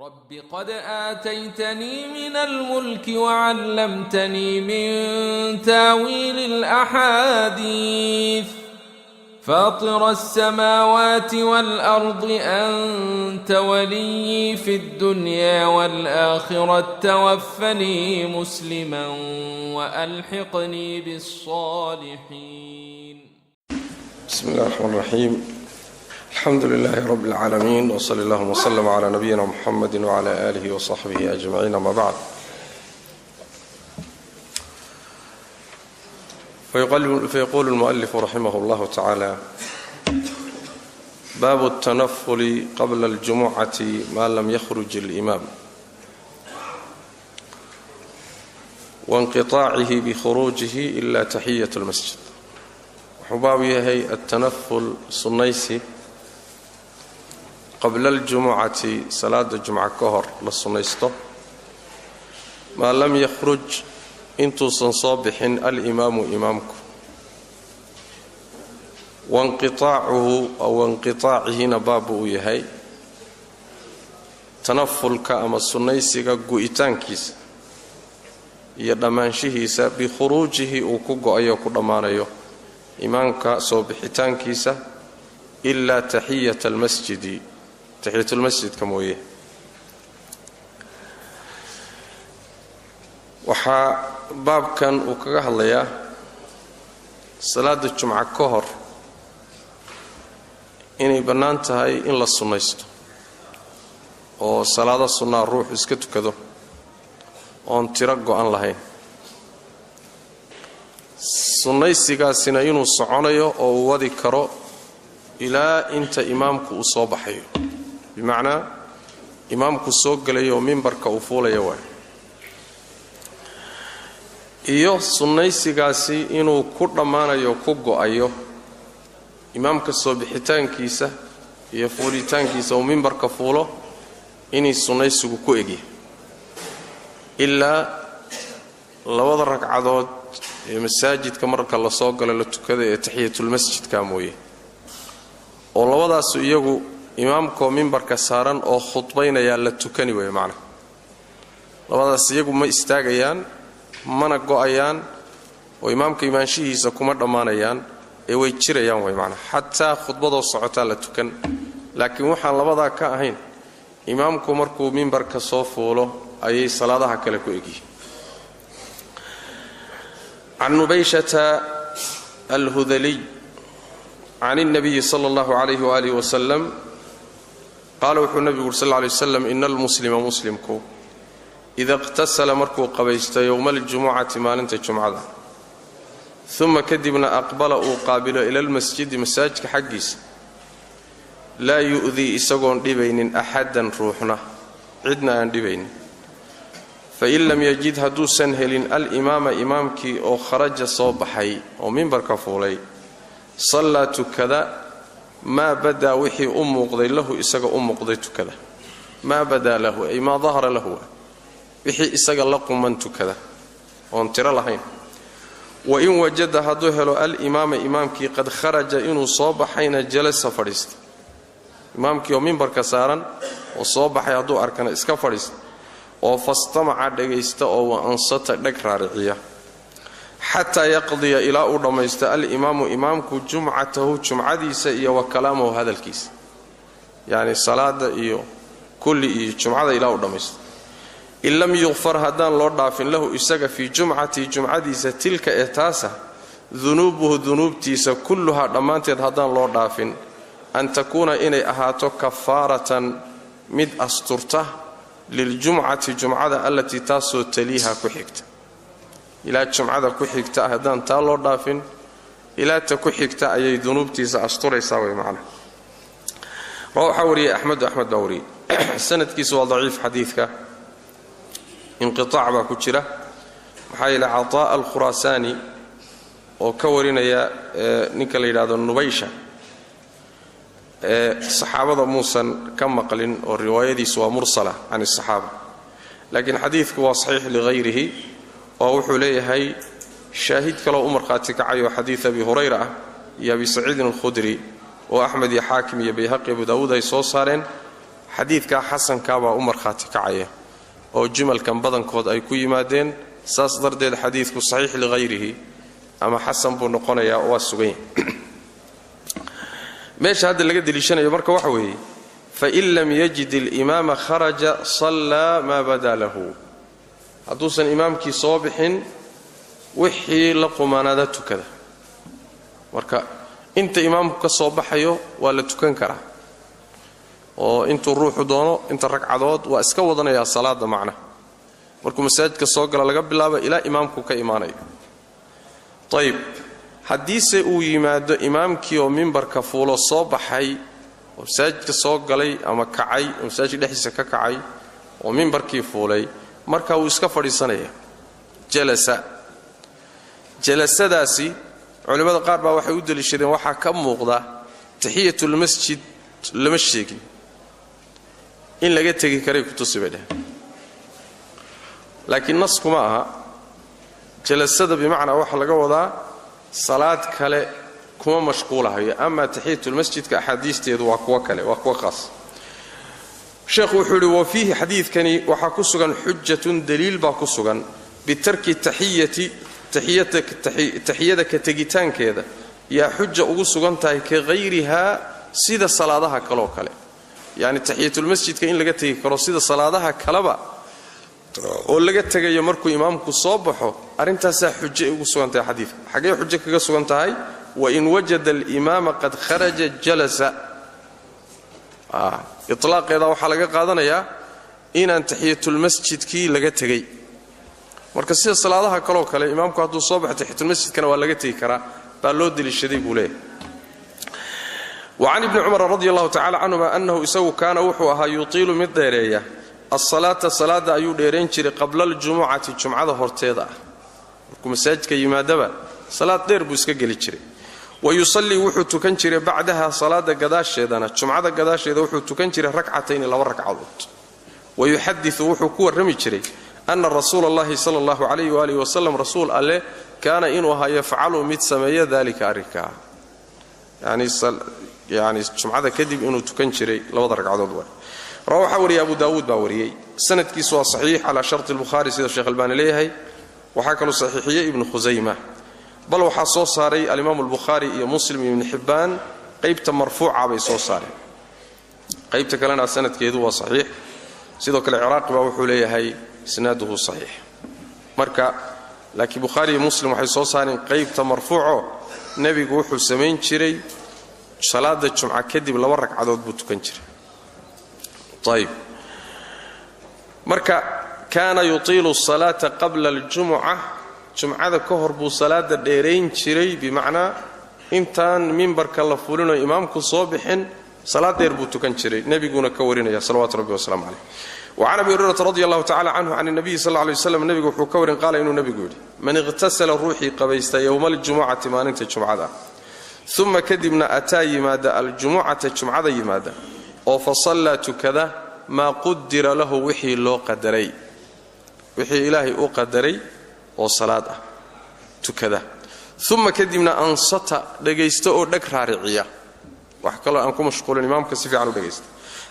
رب قد آتيتني من الملك وعلمتني من تاويل الأحاديث فاطر السماوات والأرض أنت ولي في الدنيا والآخرة توفني مسلما وألحقني بالصالحين. بسم الله الرحمن الرحيم. الحمد لله رب العالمين، وصلى الله وسلم على نبينا محمد وعلى آله وصحبه أجمعين. أما بعد، فيقول المؤلف رحمه الله تعالى: باب التنفل قبل الجمعة ما لم يخرج الإمام وانقطاعه بخروجه إلا تحية المسجد. وحبابي هي التنفل سنيسي قبل الجمعة صلاة الجمعة كهر للسنيسته ما لم يخرج انتو صنصابح الإمام إمامكم وانقطاعه أو انقطاعه نبابه يهي تنفل كأما السنيسي قوئتان كيس يدمانشيهيسا بخروجه وكوكو أيوكو دمانيو إمامك صوبحتان كيسا إلا تحية المسجد تحية المسجد كمويه. وحا باب كان وكغا هليا صلاة الجمعة كهر إني بنان تهي إن لا سنيستو oo salaada sunnah ruux iska tukado oon tiro go'an lahayn, sunnaysigaasina inuu soconayo oo uu wadi karo ilaa inta imaamku uu soo baxayo, bimacnaa imaamku soo galayo oo mimbarka uu fuulayo waay, iyo sunnaysigaasi inuu ku dhammaanayo ku go'ayo imaamka soo bixitaankiisa iyo fuulitaankiisa uu mimbarka fuulo inay sunnaysigu ku egyahay ilaa labada ragcadood ee masaajidka marka la soo galo la tukada ee tahiyatul masjidka mooyee, oo labadaas iyagu imaamka mimbarka saaran oo khudbaynaya la tukani way macna labadaas iyagu ma istaagayaan mana go'ayaan oo imaamka imaanshihiisa kuma dhamaanayaan ee way jirayaan way macna hatta khudbado socota la tukan. laakiin waxaan labada ka ahayn imaamku markuu mimbarka soo fuulo ayay salaadaha kale ku egyihiin. عن نبيشة الهذلي عن النبي صلى الله عليه وآله وسلم قال النبي صلى الله عليه وسلم: إن المسلم مسلمكو إذا اغتسل مركو قبيست يوم الجمعة مالنت الجمعة ثم كدبنا أقبل قابل إلى المسجد مساجك حقيس لا يؤذي إساقون ديبين أحدا روحنا عدنا أن ديبين فإن لم يجد هدوسا هلين الإمام إمامك أو خرج صوبحي أو منبر كفولي صلى كذا ما بدا وحي قضي له إساق قضيت كذا ما بدا له أي ما ظهر له وحي إساق لكم من كذا وانترى لهين. وإن وجد هدوهل الإمام إمامك قد خرج إنه صوبحين جلس فرست إمامك يوم منبر كسارا وصوبحي هدو أركان إسكا فرست وفاستمع دغيست او انصت دغرارعيا حتى يقضي الى ودميست الامام امامك جمعته جمعديسا iyo وكلامه هذا الكيس يعني صلاه iyo كل جمعه الى ودميست ان لم يغفر هدان لو دافين له اسغا في جمعتي جمعديسا تلك اتاسا ذنوبه ذنوبتيسا كلها ضمانتيد هدان لو دافين ان تكون اني اهاتو كفاره مد استرته للجمعة جمعة التي تاسو تليها كحكت إلى جمعة كحكت هدان تالو دافن إلى تكحكت أي ذنوبتي سأسطر يساوي معنا. روح وري أحمد باوري السند كيسو ضعيف حديثك انقطاع باكوشرة محايل عطاء الخراساني وكورنا يا نيكالي هذا النبيشة الصحابة موسى كم قلن والرواية دي سوى مرسلة عن الصحابة، لكن حديثك هو صحيح لغيره ووحو ليه هي شاهد كلا أمر قاتك عيو حديث أبي هريرة يا أبي سعيد الخدري وأحمد يا حاكم يا بيهقي أبو داود يسوصارين xadiidka xasanka baa u markhaati kacaya oo jumalkan badankood ay ku yimaadeen saas darteed xadiidku saxiix lighayrihi ama xasan buu noqonayaa oo waa sugan meesha hadda laga deliishanayo marka waxa weeye fain lam yajid alimaama kharaja sallaa maa badaa lahu hadduusan imaamkii soo bixin wixii la qumaanaada tukada marka inta imaamku ka soo baxayo waa la tukan karaa oo intuu ruuxu doono inta ragcadood waa iska wadanayaa salaada macna markuu masaajidka soo gala laga bilaabo ilaa imaamku ka imaanayo ayib haddiise uu yimaado imaamkii oo mimbarka fuulo soo baxay oo masaajidka soo galay ama kacay oo masaajidka dhexdiisa ka kacay oo mimbarkii fuulay marka uu iska fadhiisanaya jalasadaasi culimmada qaar baa waxay u deliishadeen waxaa ka muuqda taxiyatul masjid lama sheegin in laga tegi karay kutusi bay dhaheen laakiin naskuma aha jalasada bimacnaa waxa laga wadaa salaad kale kuma mashquulahayo ama taxiyatul masjidka axaadiisteedu waa kuwa kale waa kuwa khaas sheekhu wuxuu yidhi wa fiihi xadiidkani waxaa ku sugan xujatun daliil baa ku sugan bitarki taxiyada ka tegitaankeeda yaa xuja ugu sugan tahay ka hayrihaa sida salaadaha kaloo kale yacni taxiyatulmasjidka in laga tegi karo sida salaadaha kaleba oo laga tegayo markuu imaamku soo baxo arrintaasaa xujo ugu sugan tahay xadiidka xaggee xujo kaga sugan tahay wain wajada alimaama qad kharaja jalasa ilaaqeeda waxaa laga qaadanayaa inaan taxiyatulmasjidkii laga tegay marka sida salaadaha kaloo kale imaamku hadduu soo baxo taxiyatulmasjidkana waa laga tegi karaa baa loo deliishaday buu leeyahay وعن ابن عمر رضي الله تعالى عنهما أنه إساو كان وحوها يطيل من ديرية الصلاة أيو ديرين جري قبل الجمعة الجمعة هورتيدا كم ساجك يمادبا صلاة دير بوسكا جلي جري ويصلي وحو تكن جري بعدها صلاة قداش شيدانا الجمعة قداش شيدا وحو تكن جري ركعتين لو ركعات ويحدث وحو كور رمي جري أن الرسول الله صلى الله عليه وآله وسلم رسول الله كان إنها يفعل متسمية ذلك أركا يعني جمعة كذب إنه تكن جري لو ركعات روح وري أبو داود باوريي سند كيسوا صحيح على شرط البخاري سيد الشيخ الباني ليهي وحكى له صحيحية ابن خزيمة بل وحصو صاري الإمام البخاري مسلم ابن حبان قيبت مرفوعة بيصو صاري قيبت كلنا سند كيدو صحيح سيدوك العراق باوحو ليهي سناده صحيح مركا لكن بخاري مسلم وحيصو صاري قيبت مرفوعه نبي وحو سمين جري صلاة الجمعة كذب لورك عدد بوتكن جري طيب مركا كان يطيل الصلاة قبل الجمعة جمعة كهر بو صلاة ديرين شري بمعنى انتان منبرك الله فولنا إمامك صبح صلاة دير بوتكن شري نبي قونا كورينا يا صلوات ربي وسلام عليه وعن أبي هريرة رضي الله تعالى عنه عن النبي صلى الله عليه وسلم النبي قول كورين قال إنه النبي قول من اغتسل روحي قبيست يوم الجمعة ما ننت الجمعة ثم كدبنا أتاي ماذا الجمعة الجمعة ماذا وفصلى كذا ما قدر له وحي لو قدري وحي إلهي أو قدري وصلاة كذا ثم كدبنا أنصت لقيستو دكرارعية وحكى الله أنكم مشغول الإمام كسفي عنه لقيست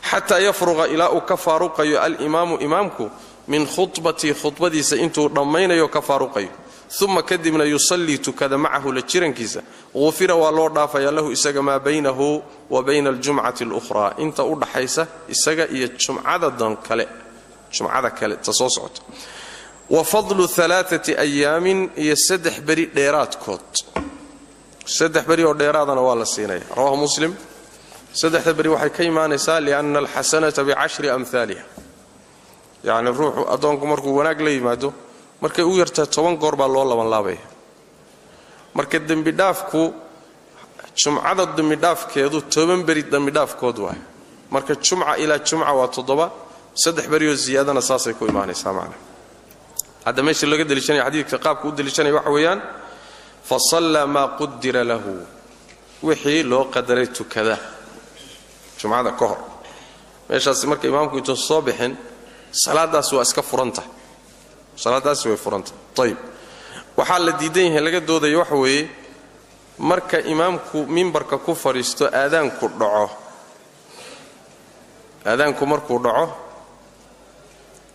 حتى يفرغ إلى كفارق الإمام إمامكم من خطبتي سئنتو ضمين يكفارق ثم كدبنا يصلي كذا معه لجيرنكيسا غفر والله دافيا له اسغا ما بينه وبين الجمعة الأخرى انت ودحيسه اسغا iyo jumcada kale jumcada kale tasosocot وفضل 3 أيام iyo 3 bari dheeraadkood 3 bari oo dheeraadana waa la siinay rawahu muslim 3 bari waxay ka iimaanaysaa lianna alhasanata bi10 amthaliha yani ruuxu adoonku markuu wanaag la yimaado markay u yartaa 10 goor baa loo laban laabay marka dambi dhaafku jumcada dambi dhaafkeedu 10 bari dambi dhaafkood waa marka jumca ila jumca waa 7 3 bari oo ziyadana saasay ku iimaanaysaa macna hada meesha laga dalishanay xadiidka qaabku u dalishanay waxa weeyaan fa salla ma qaddara lahu wixii loo qadaray tukada jumcada ka hor meeshaas marka imaamku intuu soo bixin salaadaas waa iska furanta salaadaas way furanta tayib waxa la diidan yahay laga doodayo waxa weeye marka imaamku minbarka ku fariisto aadaanku dhaco aadaanku markuu dhaco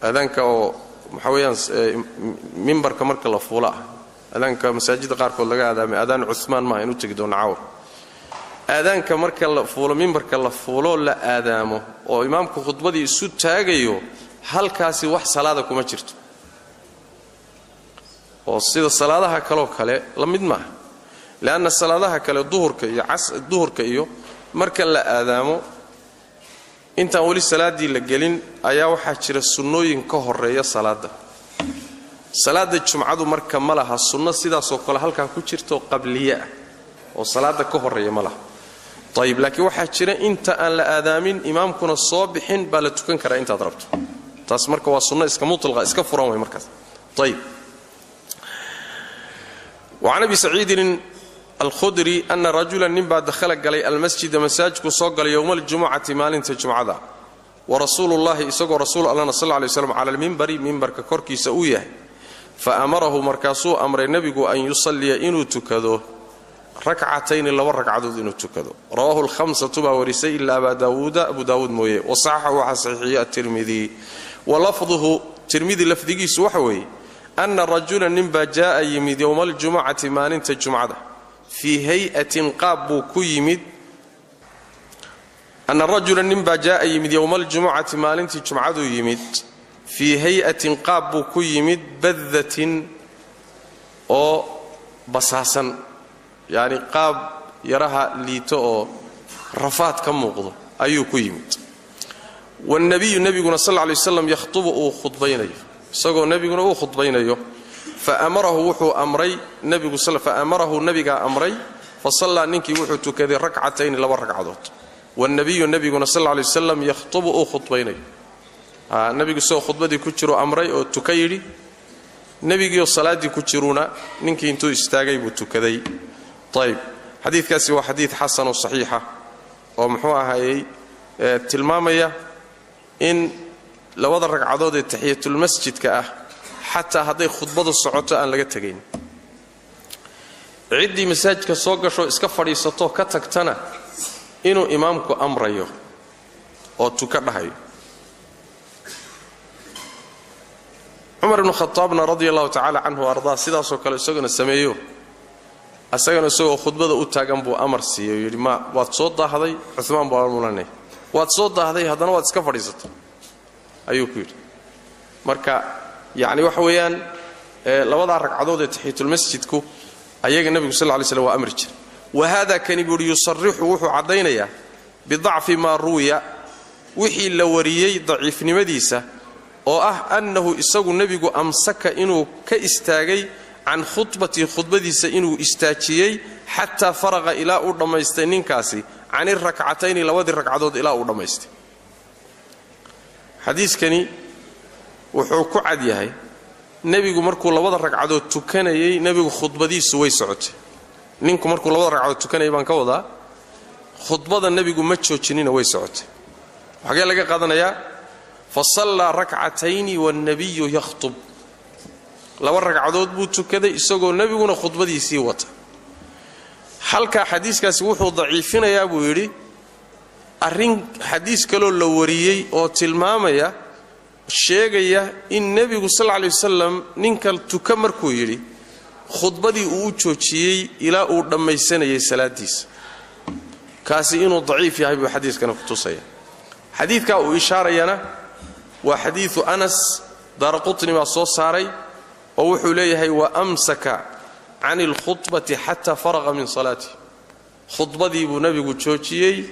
aadaanka oo waxa weeyaan mimbarka marka la fuula aadaanka masaajidda qaarkood laga aadaamay aadaan Uthman ma inuu tagi doona caawa aadaanka marka la fuulo mimbarka la fuulo la aadaamo oo imaamku khudbadii isu taagayo halkaasi wax salaada kuma jirto oo sida salaadaha kale la mid ma laana salaadaha kale duhurka iyo marka la aadaamo inta wali salaadii la gelin ayaa waxa jira sunnooyin ka horeeya salaada jumcadu marka malaha sunno sidaas oo kale halka ku jirto qabliya oo salaada ka horeeya malaha طيب laakiin waxa jira inta aan la aadaamin imaamkuna soo bixin baa la tukan karaa inta aad rabto taas marka waa sunno iska mutlaqa iska furan way markaas طيب وعن ابي سعيد الخدري أن رجلا نبا دخل قلي المسجد مساجك صقل يوم الجمعة مالنت الجمعة ورسول الله إسقى رسول الله صلى الله عليه وسلم على المنبر ككركي سويه فأمره مركاسو أمر النبي أن يصلي إنو تكذو ركعتين إلا وركعتو إنو تكذو رواه الخمسة تبا ورسي إلا أبو داود مويه وصححه وحصحيه الترمذي ولفظه ترمذي لفظه سوحوي أن الرجل نبا جاء يمد يوم الجمعة مالنت الجمعة في هيئة قاب كيمد أن الرجل نبا جاء يمد يوم الجمعة مالنت الجمعة يمد في هيئة قاب كيمد بذة أو بساسا يعني قاب يراها ليتو رفات كم مقضى أي كيمد والنبي صلى الله عليه وسلم يخطب خطبين سقوا النبي خطبين فأمره وحو أمري النبي صلى الله عليه وسلم فأمره النبي أمري فصلى ننكي وحو تكذي ركعتين لو ركعات والنبي صلى الله عليه وسلم يخطب خطبين النبي سو خطبتي كجرو أمري أو تكيري النبي الصلاة دي كجرونا ننكي انتو استاغي بتكذي طيب حديث كاسي وحديث حسن وصحيحة ومحوها هاي تلمامية إن لو وضع ركعات تحية المسجد كأه حتى هذه خطبة الصعوة أن لقد تجين عدي مساجد كسوق شو إسكفر يسطو كتكتنا إنه إمامك أمره أو تكرهه عمر بن الخطاب رضي الله تعالى عنه وأرضاه سيدا سوكال سوغن السميو أساغن سوغ خطبة أوتاغن بو أمر سيو يري ما واتصوت هذا عثمان بو أمرمولاني واتصوت هذا هذا وات إسكفر يسطو أيو كير مركا يعني وحويان لوضع ركعدود تحية المسجد كو أيها النبي صلى الله عليه وسلم وأمرج وهذا كان يقول يصرح وحو عضينيا بضعف ما روي وحي اللوريي ضعيف نمديسة أنه إساق النبي أمسك إنه كإستاغي عن خطبتيسة إنه استاجيي حتى فرغ إلى أرضما يستينين كاسي عن الركعتين لوضع الركعدود إلى أرضما يستين حديث كني wuxuu ku cad yahay nabigu markuu labada ragcadood tukanayay nabigu khudbadiisu way socotay ninku markuu labada ragcadood tukanayay baan ka wadaa khudbada nabigu ma joojinina way socotay waxa laga qaadanayaa fa salla rak'atayn wan nabiyyu yakhutub laba ragcadood buu tukaday isagoo nabiguna khudbadiisii wata halka xadiiskaasi wuxuu daciifinayaa buu yiri arrin xadiis kale la wariyay oo tilmaamaya sheegaya in nabigu sallallahu alayhi wasallam ninka tuka markuu yiri khudbadii uu joojiyay ilaa uu dhamaysanayay salaadiisa kaasi inuu daciif yahay buu xadiiskana ku tusaya xadiidka uu ishaarayana waa xadiisu Anas Darqutni ma soo saaray oo wuxuu leeyahay wa amsaka عن الخطبة حتى فرغ من صلاته خطبتي بو نبيغو جوجيي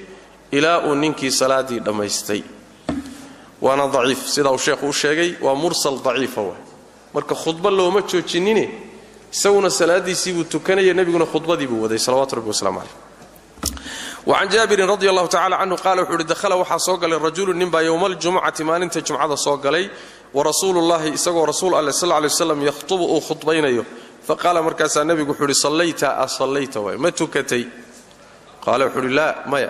الى انكي صلاتي دمايستي وانا ضعيف سيده الشيخ او شيغي ومرسل ضعيف هو marka khudba looma joojinine sawna salaadiisi buu tukanay nabiguna khudbadii buu waday salawaatu rabbi wasalaam alayhi وعن جابر رضي الله تعالى عنه قال وحور دخل وحا سو غلي رجل نبا يوم الجمعه مالنت الجمعه سو غلي ورسول الله اسقوا رسول الله صلى الله عليه وسلم يخطب خطبينيو فقال مركز النبي وحور صليت وما تكتي قال وحور لا ما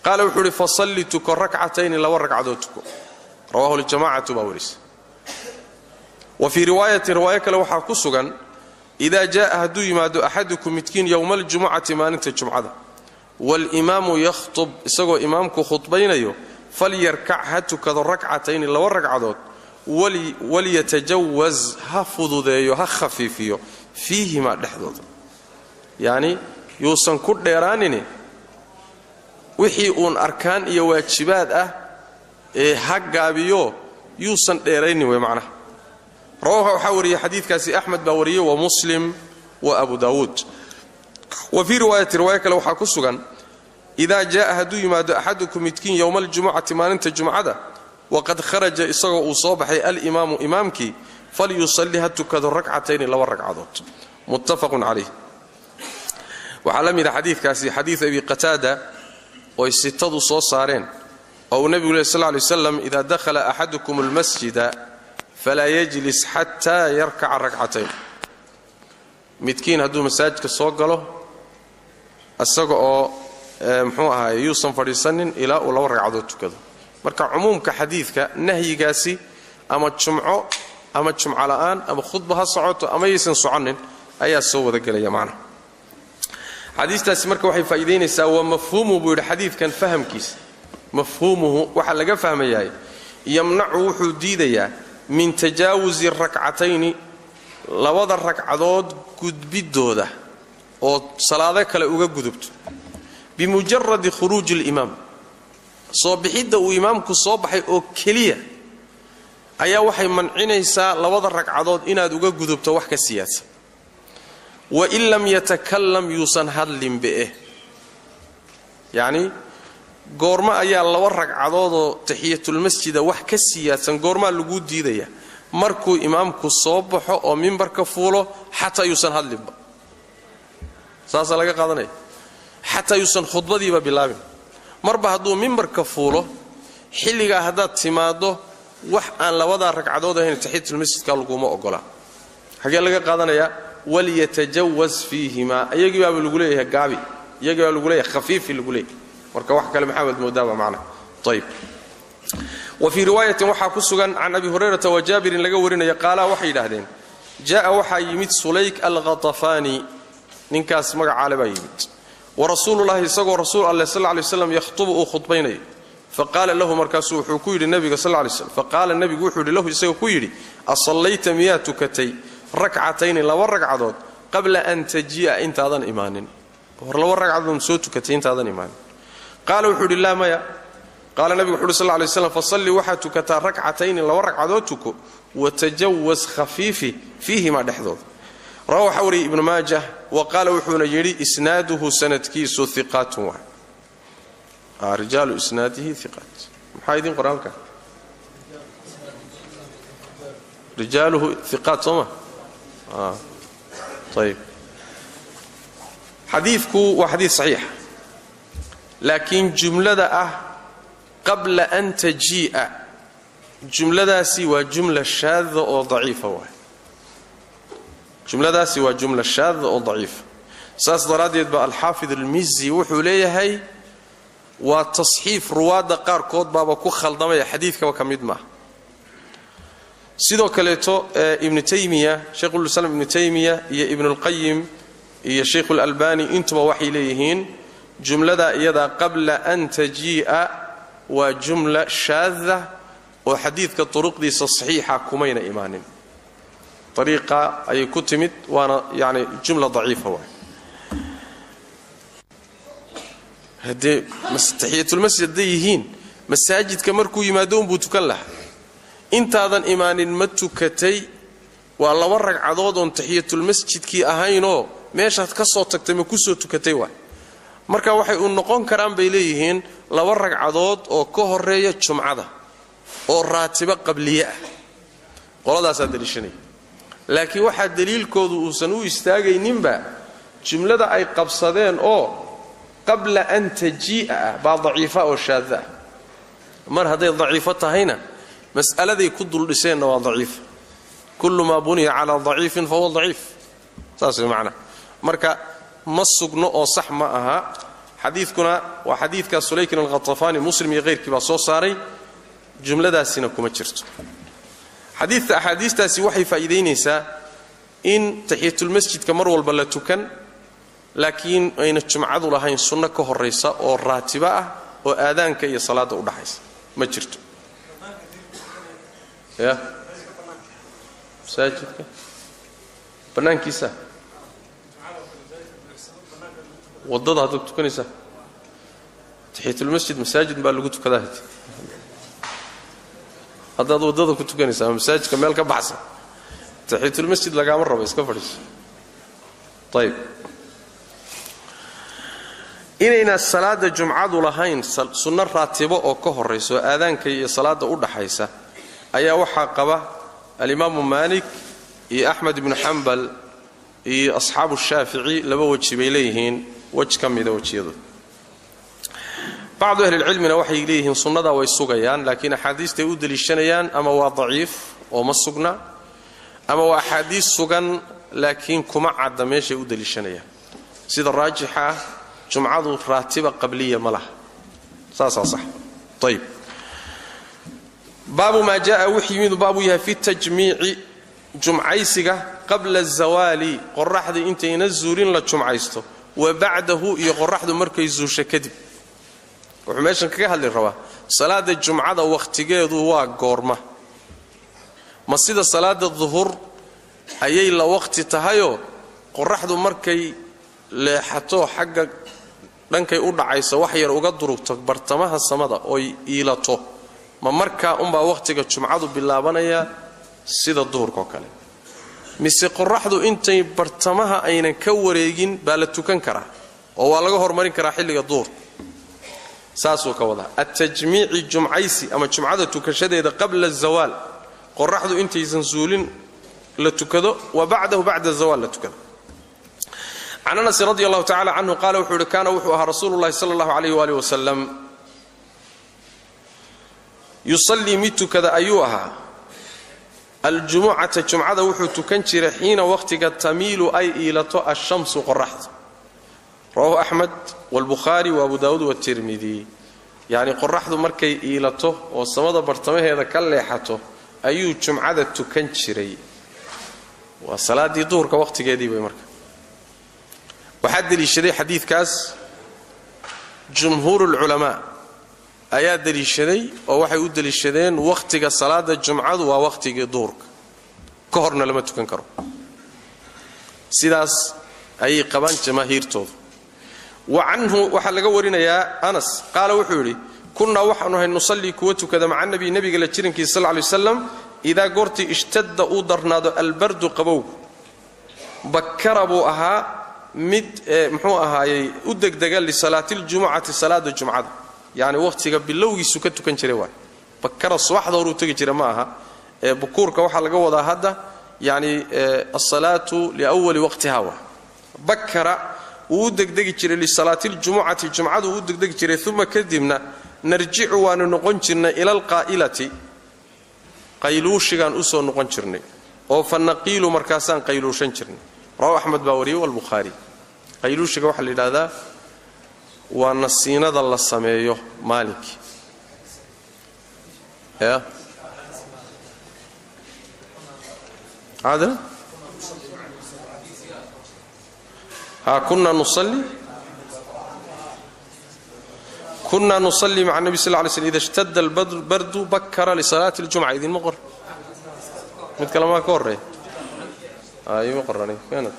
قال وحور فصليت ركعتين لو ركعتك رواه الجماعه باوريس وفي روايه كلو waxa ku sugan إذا جاء هدو يماد أحدكم متكين يوم الجمعة مالنت الجمعة والإمام يخطب إسقوا إمامك خطبين falyarkac ha tukado rakcatayni laba ragcadood waliyatajawaz ha fududeeyo ha khafiifiyo fiihimaa dhexdooda yacni yuusan ku dheeraanini wixii uun arkaan iyo waajibaad ah ee ha gaabiyo yuusan dheeraynin wey macnaha rawaha waxaa wariyey xadiidkaasi axmed baa wariyey wa muslim wa abu daawuud wa fii riwaaya kale waxaa ku sugan idaa jaa'a hadduu yimaado axadukum midkiin yowma aljumucati maalinta jumcada waqad kharaja isagoo uu soo baxay alimaamu imaamkii falyusalli ha tukado rakcatayni laba ragcadood muttafaqun calayh waxaa la mida xadiidkaasi xadiid abi qataada oy sitadu soo saareen oo uu nebigu leh sal ly waslam idaa dakhala axadukum almasjida falaa yajlis xataa yarkaca rakcatayn midkiin hadduu masaajidka soo galo isaga oo muxuu ahaay yuusan fadhiisanin ilaa uu laba ragcadood tukado marka cumuumka xadiidka nahyigaasi ama jumco ama jumco la'aan ama khudba ha socoto ama yaysan soconin ayaa soo wada gelaya macnaha xadiistaasi marka waxay faa'iidaynaysaa waa mafhuumuhu buu yidhi xadiidkan fahamkiisa mafhuumuhu waxaa laga fahmayahay yamnacu wuxuu diidayaa min tajaawusi rakcatayni labada ragcadood gudbidooda oo salaado kale uga gudubto bimujaradi khuruuji alimaam soo bixidda uu imaamku soo baxay oo keliya ayaa waxay mancinaysaa labada ragcadood inaad uga gudubto wax ka siyaadsan wain lam yatakallam yuusan hadlinbe yacni goorma ayaa laba ragcadoodoo taxiyatulmasjida wax ka siyaadsan goormaa laguu diidaya markuu imaamku soo baxo oo mimbarka fuulo xataa yuusan hadlinba saasaa laga qaadanaya xataa yuusan khudbadiiba bilaabin marba hadduu mimbarka fuulo xilligaa haddaad timaaddo wax aan labadaa ragcadood ahayn taxiyatulmasjidka laguma ogolaa xagee laga qaadanayaa walyatajawaz fiihimaa iyagii baaba lagu leeyahay gaabi iyagii baa lagu leeyahay khafiifi lagu leeyahay marka wax kale maxamed moodaaba macnaha ayib wa fii riwaayatin waxaa ku sugan can abi hurayrata wa jaabirin laga warinaya qaalaa waxay yidhaahdeen jaa'a waxaa yimid sulayk alghatafaani ninkaas magacaale baa yimid warasuululahi isagoo rasuul alleh sal lay waslam yakhtubu uu khudbaynayo faqaala lahu markaasuu wuxuu ku yidhi nebiga sal lay slam faqaala nebigu wuxuu yidhi lahu isagoo ku yidhi asallayta miyaa tukatay rakcatayni laba ragcadood qabla an tajii'a intaadan imaanin hor laba ragcadood soo tukatay intaadan imaanin qaala wuxuu yidhi laa maya qaala nebigu wuxu uhi sal lay slam fasalli waxaad tukataa rakcatayni laba ragcadood tuko watajawaz khafiifi fiihimaa dhexdooda rawa waxaa wariyay ibnu maajah wa qaala wuxuuna yidhi isnaaduhu sanadkiisu iqaatun waa rijaalu isnaadihi iqaat maxaa idin qoraalka rijaaluhu iqaat sooma ayib xadiidku waa xadiid saxiixa laakiin jumlada ah qabla an tajii'a jumladaasi waa jumla shaada oo daciifa waay jumladaasi waa jumla shaada oo daciifa saas daraaddeed ba alxaafid almizi wuxuu leeyahay waa tasxiif ruwaadda qaarkood baaba ku khaldamaya xadiidkaba ka mid maaha sidoo kaleeto ibnu taymiya shaykhulislaam ibnu taymiya iyo ibnulqayim iyo shaykhulalbani intuba waxay leeyihiin jumlada iyadaa qabla an tajii'a waa jumla shaada oo xadiidka turuqdiisa saxiixa kumayna imaanin ariiqa ayay ku timid waana yani jumla daciifa waay haddee taxiyatulmasjid hadday yihiin masaajidka markuu yimaado unbuu tukan lahaa intaadan imaanin ma tukatay waa laba ragcadood oon taxiyatulmasjidkii ahaynoo meeshaad ka soo tagtay ma kusoo tukatay waay marka waxay u noqon karaan bay leeyihiin laba ragcadood oo ka horeeya jumcada oo raatibo qabliye ah qoladaasaa daliishanaya laakiin waxaa daliilkoodu uusan u istaagayninba jumlada ay qabsadeen oo qabla an tajii'a ah baa daciifa oo shaada ah mar hadday daciifo tahayna mas'aladay ku duldhiseenna waa daciifa kullu maa buniya calaa daciifin fahuwa daciif saas way macnaha marka ma sugno oo sax ma aha xadiidkuna waa xadiidka sulaykin alghatafaani muslim iyo keyrkii baa soo saaray jumladaasina kuma jirto axaadiistaasi waxay faa'iidaynaysaa in taxiyatulmasjidka mar walba la tukan laakiin ayna jumcadu lahayn sunno ka horaysa oo raatibo ah oo aadaanka iyo salaadda u dhaxaysa ma jirto ya masaajidka banaankiisa wadada aad tukanaysaa tahiyatul masjid masaajid baa lagu tukadaa hadda wadada ku tukanaysaa masaajidka meel ka baxsan tahiyatul masjid lagama rabo iska fadhiiso طيب inayna salaada jumcadu lahayn sunna raatibo oo ka horeyso aadaanka iyo salaada u dhaxaysa ayaa waxa qaba al-Imam Malik iyo Ahmad ibn Hanbal iyo asxaabu Shaafi'i laba waji bay leeyihiin waj kamida wajiyadu بعض أهل العلم waxay leeyihiin sunnada way sugayaan laakiin ahadiistay u dalishanayaan ama waa dhaif oo ma sugna ama waa ahadiis sugan laakiin kuma cadda meeshay u dalishanayaan sida raajixa jumcadu raatiba qabliya malaha saasa صح طيب باب ما جاء وحي من باب يها في التجميع جمعيسغا قبل الزوال قرحد انت ينزورين لا جمعيستو وبعده يقرحد markay zuusha kadib wuxuu meeshan kaga hadli rabaa salaada jumcada waqtigeedu waa goorma ma sida salaada dhuhur ayay la waqti tahayo qorraxdu markay leexato xagga dhankay u dhacayso wax yar uga durugto bartamaha samada oo iilato ma marka baa waqtiga jumcadu bilaabanaya sida dhuhurka kale mise qorraxdu intay bartamaha aynan ka wareegin baa la tukan karaa oo waa laga hormarin karaa xilliga dhuhur ساسو كودا التجميع جمعيسي اما جمعده تكشديده قبل الزوال قرحدو انتي زنزولين لتكدو وبعده بعد الزوال لتكدو عن انس رضي الله تعالى عنه قال وحول كان وحوها رسول الله صلى الله عليه واله وسلم يصلي مت كذا ايها الجمعه جمعه وحو تكنجر حين وقتك تميل اي الى الشمس قرحت رواه أحمد والبخاري وأبو داود والترمذي يعني قرحدو markay iilato oo samada bartamaheeda ka leexato ayuu jumcada tukan jiray waa salaadii duhurka waqtigeedii bay marka waxa daliishaday xadiidkaas jumhuurul ulama ayaa daliishaday oo waxay u daliishadeen waqtiga salaada jumcadu waa waqtiga duhurka ka horna lama tukan karo sidaas ay qabaan jamaahiirtooda وعنه وحلقه ورينيا أنس قال وحوري كنا وحنه نصلي كوتو كذا مع النبي قال تشيرنكي صلى الله عليه وسلم إذا قرت اشتد أودرنا البرد قبو بكربوا أها مد محوها يودك دقال لصلاة الجمعة صلاة الجمعة يعني وقت قبل لو يسكتوا كان شريوان بكر الصباح ضروري تجي شري معها بكور كوحلقه وضع هذا يعني الصلاة لأول وقتها بكر ودقدق جري لصلاه الجمعه الجمعه ودقدق جري ثم كدبنا نرجع ونقون جرنا الى القائله قيلوشغان اسو نقون جرني او فنقيل مركاسان قيلوشن جرني رواه احمد باوري والبخاري قيلوشغا waxa la yiraahdaa waa nasiinada la sameeyo maalinki ya هذا كنا نصلي مع النبي صلى الله عليه وسلم إذا اشتد البرد بكر لصلاة الجمعة إذن مقر متكلم ما كوري أي مقرني كانت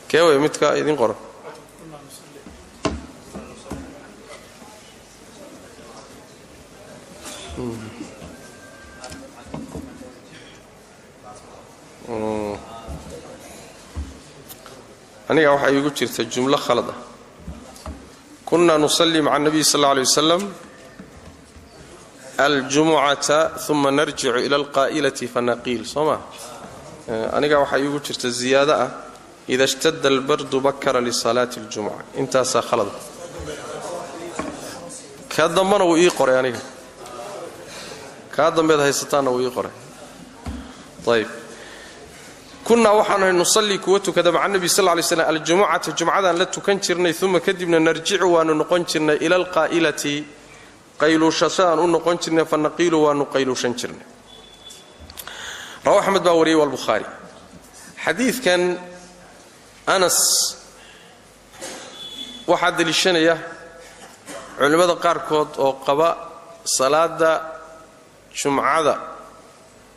كيف متك إذن قر أنا waxa igu jirta jumla khalada كنا نصلي مع النبي صلى الله عليه وسلم الجمعة ثم نرجع إلى القائلة فنقيل صما أنا waxa igu jirta زيادة إذا اشتد البرد بكر لصلاة الجمعة انت خلط كادمنا ويقرأ يعني كادم بيد هيستان ويقرأ طيب كنا وحنا نصلي كوتو كذا مع النبي صلى الله عليه وسلم الجمعة الجمعة التي كنشرنا ثم كدبنا نرجع ونقنشرنا إلى القائلة قيلوا شسان ونقنشرنا فنقيل ونقيلوا شنشرنا رواه أحمد باوري والبخاري حديث كان أنس وحد للشنية culimada qaarkood oo qaba salaada jumcada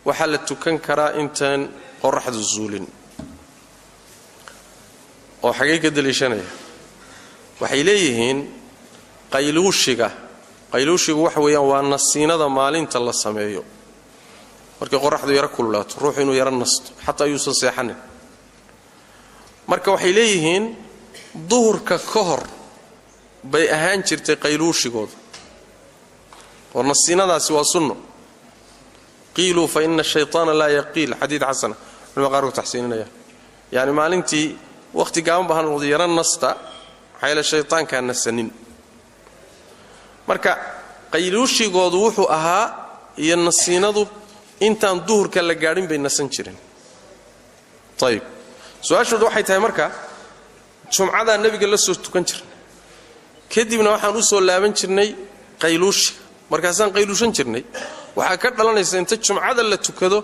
waxa la tukan karaa intaan qorraxdu zuulin oo xagee ka daliishanaya waxay leeyihiin qayluushigu waxa weeyaan waa nasiinada maalinta la sameeyo markay qorraxdu yara kululaato ruuxu inuu yara nasto xataa ayuusan seexanin marka waxay leeyihiin duhurka ka hor bay ahaan jirtay qayluushigooda oo nasiinadaasi waa sunno qiiluu fa ina ashaytaana laa yaqiil xadiid xasana culama qaarku taxsiininaya yani maalintii waqti gaaban baan noqday yara nasta xayla shaytaanka nasanin marka qayluushigoodu wuxuu ahaa iyo nasiinadu intaan duhurka la gaadhin bay nasan jireen tayib su'aashoodu waxay tahay marka jumcada nabiga la soo tukan jirnay kadibna waxaan u soo laaban jirnay qayluushi markaasaan qayluushan jirnay waxaa ka dhalanaysa inta jumcada la tukado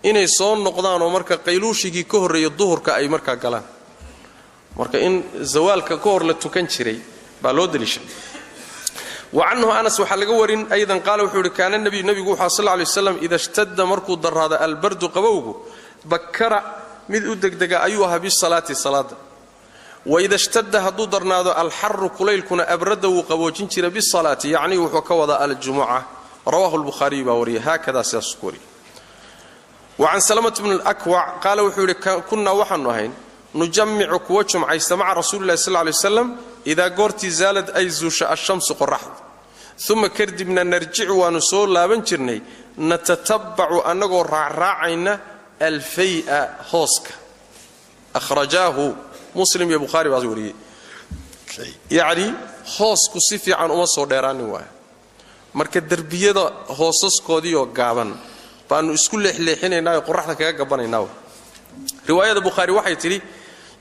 inay soo noqdaan oo marka qayluushigii ka horreeya duhurka ay markaa galaan marka in zawaalka ka hor la tukan jiray baa loo daliishay وعنه أنس وحلق ورين أيضا قال وحول كان النبي صلى الله عليه وسلم إذا اشتد مركو در هذا البرد قبوه بكر مذ أدق أيها بالصلاة صلاة وإذا اشتد هدو درنا الحر كليل كنا أبرد وقبوجين بالصلاة يعني وحكوض الجمعة رواه البخاري باوري هكذا سيسكوري وعن سلمة بن الأكوع قال وحول كنا وحنهين نجمع كوتشم عيسى مع رسول الله صلى الله عليه وسلم إذا قرت زالت أيزوش الشمس قرحت ثم كردبنا نرجع ونسول لا بنشرني نتتبع أنه راعينا الفيء هوسك أخرجاه مسلم يا بخاري وزوري يعني هوسك صفي عن أمصر ديراني واه مركز دربية هوسس كودي وقابن فأنه اسكول لحين يناوي قرحتك يقبن يناوي رواية البخاري وحي تري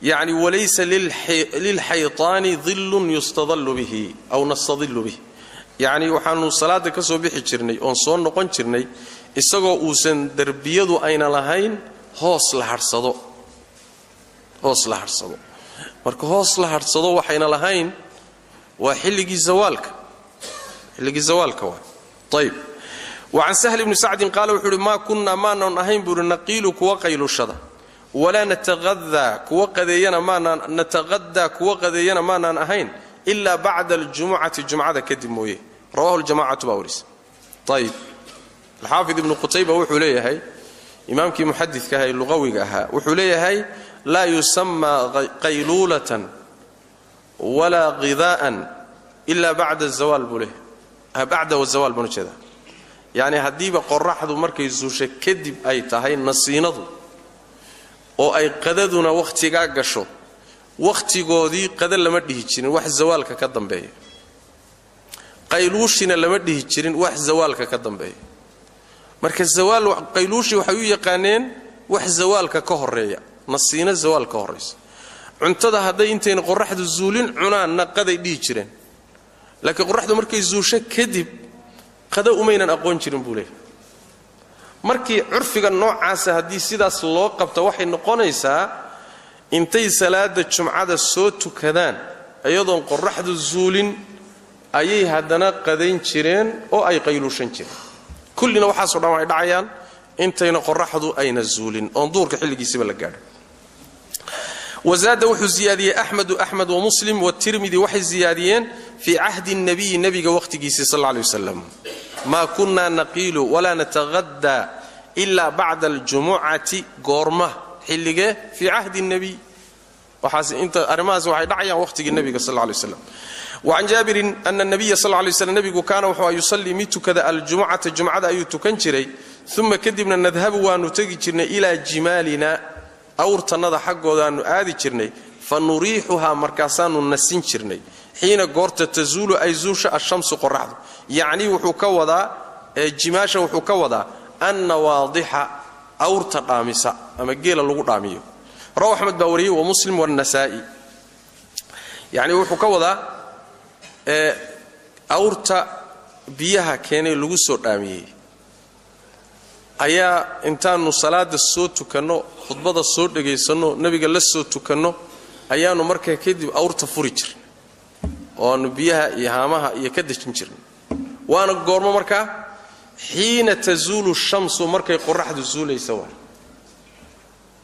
يعني وليس للحيطان ظل يستظل به أو نستظل به يعني وحنو صلاة كسو بيحي جرني أون صون نقون جرني إساقو أوسن دربيضو أين لهين هوس لحرصدو مركو هوس لحرصدو وحين لهين وحلقي زوالك طيب وعن سهل بن سعد قال وحول ما كنا ما نهين بور نقيل كوا قيل الشذا ولا نتغذى كوا قذينا ما نهين إلا بعد الجمعة كدب مويه رواه الجماعة باوريس طيب الحافظ ابن قتيبة وحوليه هاي إمامك محدث كهي اللغوي كها وحوليه هاي لا يسمى قيلولة ولا غذاء إلا بعد الزوال بوله بعد الزوال بنو كذا يعني هديب قرح ذو مركز زوجة كدب أي تهاي نصينضو oo ay qadaduna waqtiga gasho waqtigoodii qadal lama dhihi jirin wax zawaalka ka dambeeyo qayluushina lama dhihi jirin wax zawaalka ka dambeeyo marka zawaal qayluushi waxa uu yaqaaneen wax zawaalka ka horeeya nasiina zawaal ka horeysa cuntada haday intayn qorraxdu zuulin cunaan qaday dhihi jireen laakiin qorraxdu markay zuusho kadib qada umaynan aqoon jirin buu leeyahay markii curfiga noocaas hadii sidaas loo qabto waxay noqonaysaa intay salaada jumcada soo tukadaan ayadoon qorraxdu zuulin ayay hadana qadayn jireen oo ay qayluushan jireen kullina waxa soo dhawaay dhacayaan intayna qorraxdu ayna zuulin oo duurka xilligiisa la gaadho وزاد وحو زيادية أحمد ومسلم والترمذي وحي زياديين في عهد النبي وقت جيسي صلى الله عليه وسلم ما كنا نقيل ولا نتغدى إلا بعد الجمعة قرمة حلقة في عهد النبي وحاس انت أرماز وحي دعيا وقت النبي صلى الله عليه وسلم وعن جابر أن النبي صلى الله عليه وسلم النبي كان وحو يصلي ميت كذا الجمعة أيتكنشري ثم كدبنا نذهب ونتجرنا إلى جمالنا أورتنا حقه أن آذي جرني فنريحها مركزان النسين جرني حين قرت تزول أي زوش الشمس قرعه يعني وحكوضا جماشا وحكوضا أن واضحة أورت قامسة أما قيل اللغو قاميه رواه أحمد باوري ومسلم والنسائي يعني وحكوضا أورت بيها كان اللغو سور قاميه ayaa intaanu salaada soo tukano khudbada soo dhageysano nabiga la soo tukano ayaanu markaa kadib awrta furi jirnay oo aanu biyaha iyo haamaha iyo ka dejin jirnay waana goormo markaa xiina tazuulu shamsu markay qorraxdu zuulayso waa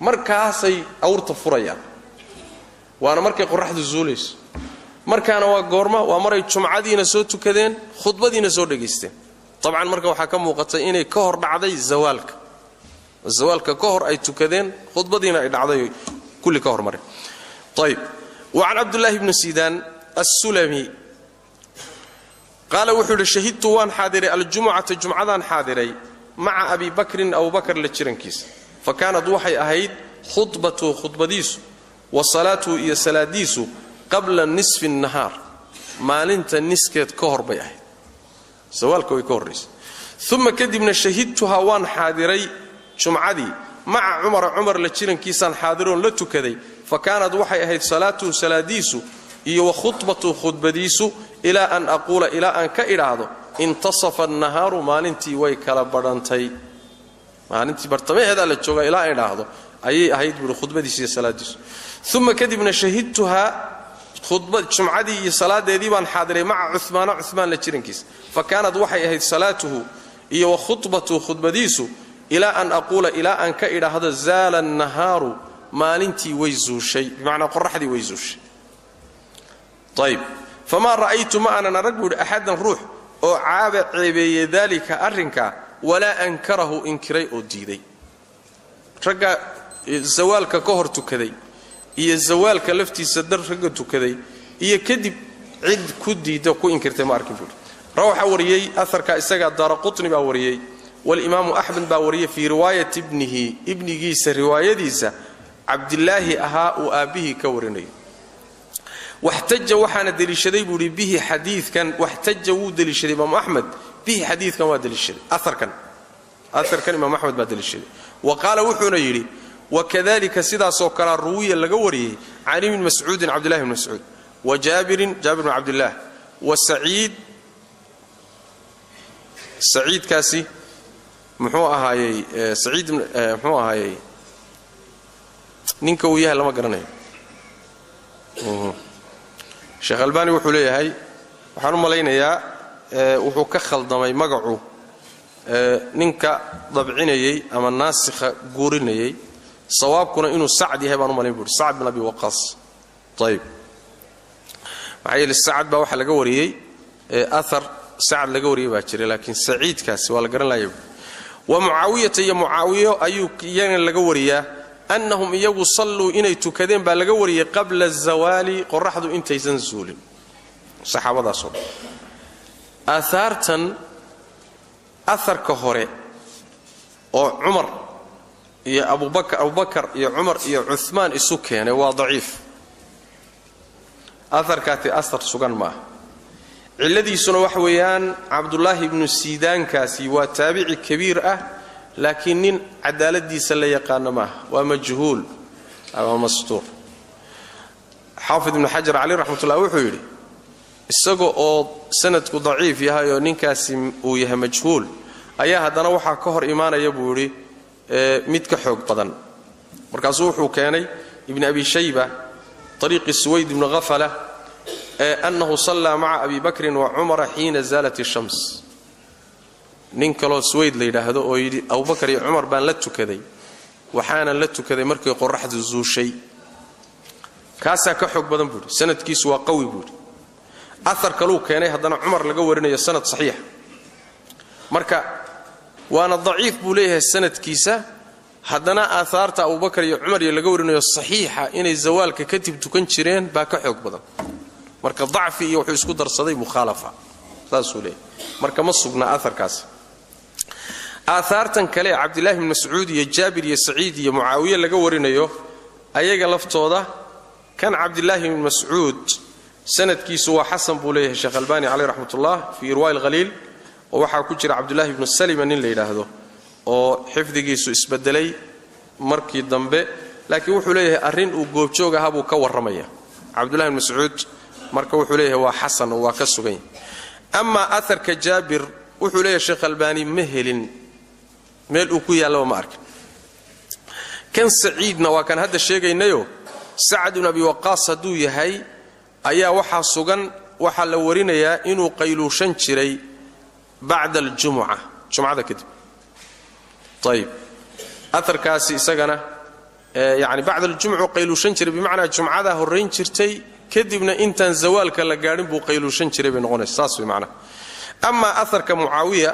markaasay awrta furayaan waana markay qorraxdu zuulayso markaana waa goorma waa maray jumcadiina soo tukadeen khudbadiina soo dhageysteen طبعا marka waxa ka muuqatay inay ka hor dhacday zawaalka ka hor ay tukadeen khudbadiina ay dhacday kulli ka hor maray طيب وعن عبد الله بن سيدان السلمي قال وحول شهدت وان حاضري الجمعة جمعة حاضري مع أبي بكر أو بكر لتشرنكيس فكانت وحي أهيد خطبتيس وصلاته إيا سلاديس قبل نصف النهار ما لنت نسكت كهر بيهيد سوالك ويكوريس ثم كدبنا شهدتها وان حاضري جمعة مع عمر لتشرنكيسان حاضرون لتكذي فكانت وحي أهيد صلاته سلاديس إيا وخطبته خطبتيس إلى أن أقول إلى أن كإرادو انتصف النهار ما ننتي ويكلا برانتي ما ننتي برتمي هذا اللي تشوغا إلى أن إرادو أي أهيد بالخطبة دي صلاة دي ثم كدبنا شهدتها خطبة جمعة صلاة دي بان حاضري مع عثمان لتشرنكيس فكانت وحي أهيد صلاته هي وخطبته خطبة ديسو إلى أن أقول إلى أن كإرادو زال النهار ما ننتي ويزو شيء بمعنى قرح دي ويزو شيء طيب فما رأيت ما أنا نرجل أحدا روح أو عاب عبي ذلك أرنك ولا أنكره إنكري أو ديدي رجع الزوال كهر تكذي هي الزوال كلفتي صدر رجع تكذي هي كذب عد كدي دكو إنكرت ما أركب روح وريي أثر كإسقى دار قطني باوريي والإمام أحمد باوريي في رواية ابن جيس رواية ديسة عبد الله أها وأبيه كورني واحتج وحنا دليشدي بوري به حديث كان واحتج ودليشدي امام احمد به حديث كان ودليشدي اثر كان امام احمد بدليشدي وقال وحنا يري وكذلك سدا سوكر الرويه لغا وريه عن ابن مسعود عبد الله بن مسعود وجابر بن عبد الله وسعيد كاسي محو اهاي سعيد محو اهاي نينكا وياه لما غراناي sheekh albani wuxuu leeyahay waxaan u maleynayaa wuxuu ka khaldamay magacu ninka dabcinayay ama naasikha guurinayay sawaabkuna inuu sacd yahay baan u maleyn buu sacd bin abi waqas طيب maxay sacd ba waxa laga wariyay athar sacd laga wariyay baa jiray laakiin saciid kaasi waa la garan laayay wa muawiya ayuu yana laga wariyaa أنهم يجوا صلوا إن تكذين بالجوري قبل الزوال قرحوا إنت يزنزولين صحابة صل أثر كهراء أو عمر يا أبو بكر يا عمر يا عثمان السكين هو ضعيف أثر كاتي أثر سجن ما الذي سنوح ويان عبد الله بن السيدان كاسي وتابع كبير لكن عدالة دي سلا يقان معه ومجهول أو مستور حافظ ابن حجر عليه رحمة الله وحيري السجو أو سنة ضعيف يها يونيكاسم ويها مجهول أيها هذا نوحة كهر إيمانا يبوري متك حق بدن مركزوح كاني ابن أبي شيبة طريق السويد بن غفلة أنه صلى مع أبي بكر وعمر حين زالت الشمس نينكلو سويد ليراهدو oo yiri Abu Bakar iyo Umar baan la tukaday waxaana la tukaday markii qorraxdu zuushay kaasa ka xog badan buu sanadkiisu waa qawi buu athar kalu keenay hadana Umar laga warinayo sanad saxiix marka waana dhaif buu leeyahay sanadkiisa hadana aatharta Abu Bakar iyo Umar laga warinayo saxiixa inay zawaalka kadib tukan jireen baa ka xog badan marka dhacfi iyo wuxuu isku darsaday mukhalafa taasuu leeyahay marka ma sugna atharkaas آثارتن كلي عبد الله بن مسعود يا جابر يا سعيد يا معاوية لقى ورينيو أيها لفتوضة كان عبد الله بن مسعود سند كيسو حسن بوليه الشيخ الباني عليه رحمة الله في رواية الغليل ووحى كجر عبد الله بن السلم من اللي هذا وحفظ كيسو اسبدلي مركي الضنباء لكن وحوليه أرين وجوجوجا هابو كور رمية عبد الله بن مسعود مركو وحوليه هو حسن وكسوين أما أثر كجابر وحوليه الشيخ الباني مهل meel uu ku yaalo ma arkin kan saciidna waa kan hadda sheegaynayo sacd ibn abi waqas haduu yahay ayaa waxa sugan waxa la warinayaa inuu qayluushan jiray bacda aljumca jumcada kadib طيب atharkaasi isagana yani bacda aljumca qayluushan jiray bimacnaa jumcada horeyn jirtay kadibna intaan zawaalka la gaarin buu qayluushan jiray bay noqonaysaa saas way macna ama atharka muawiya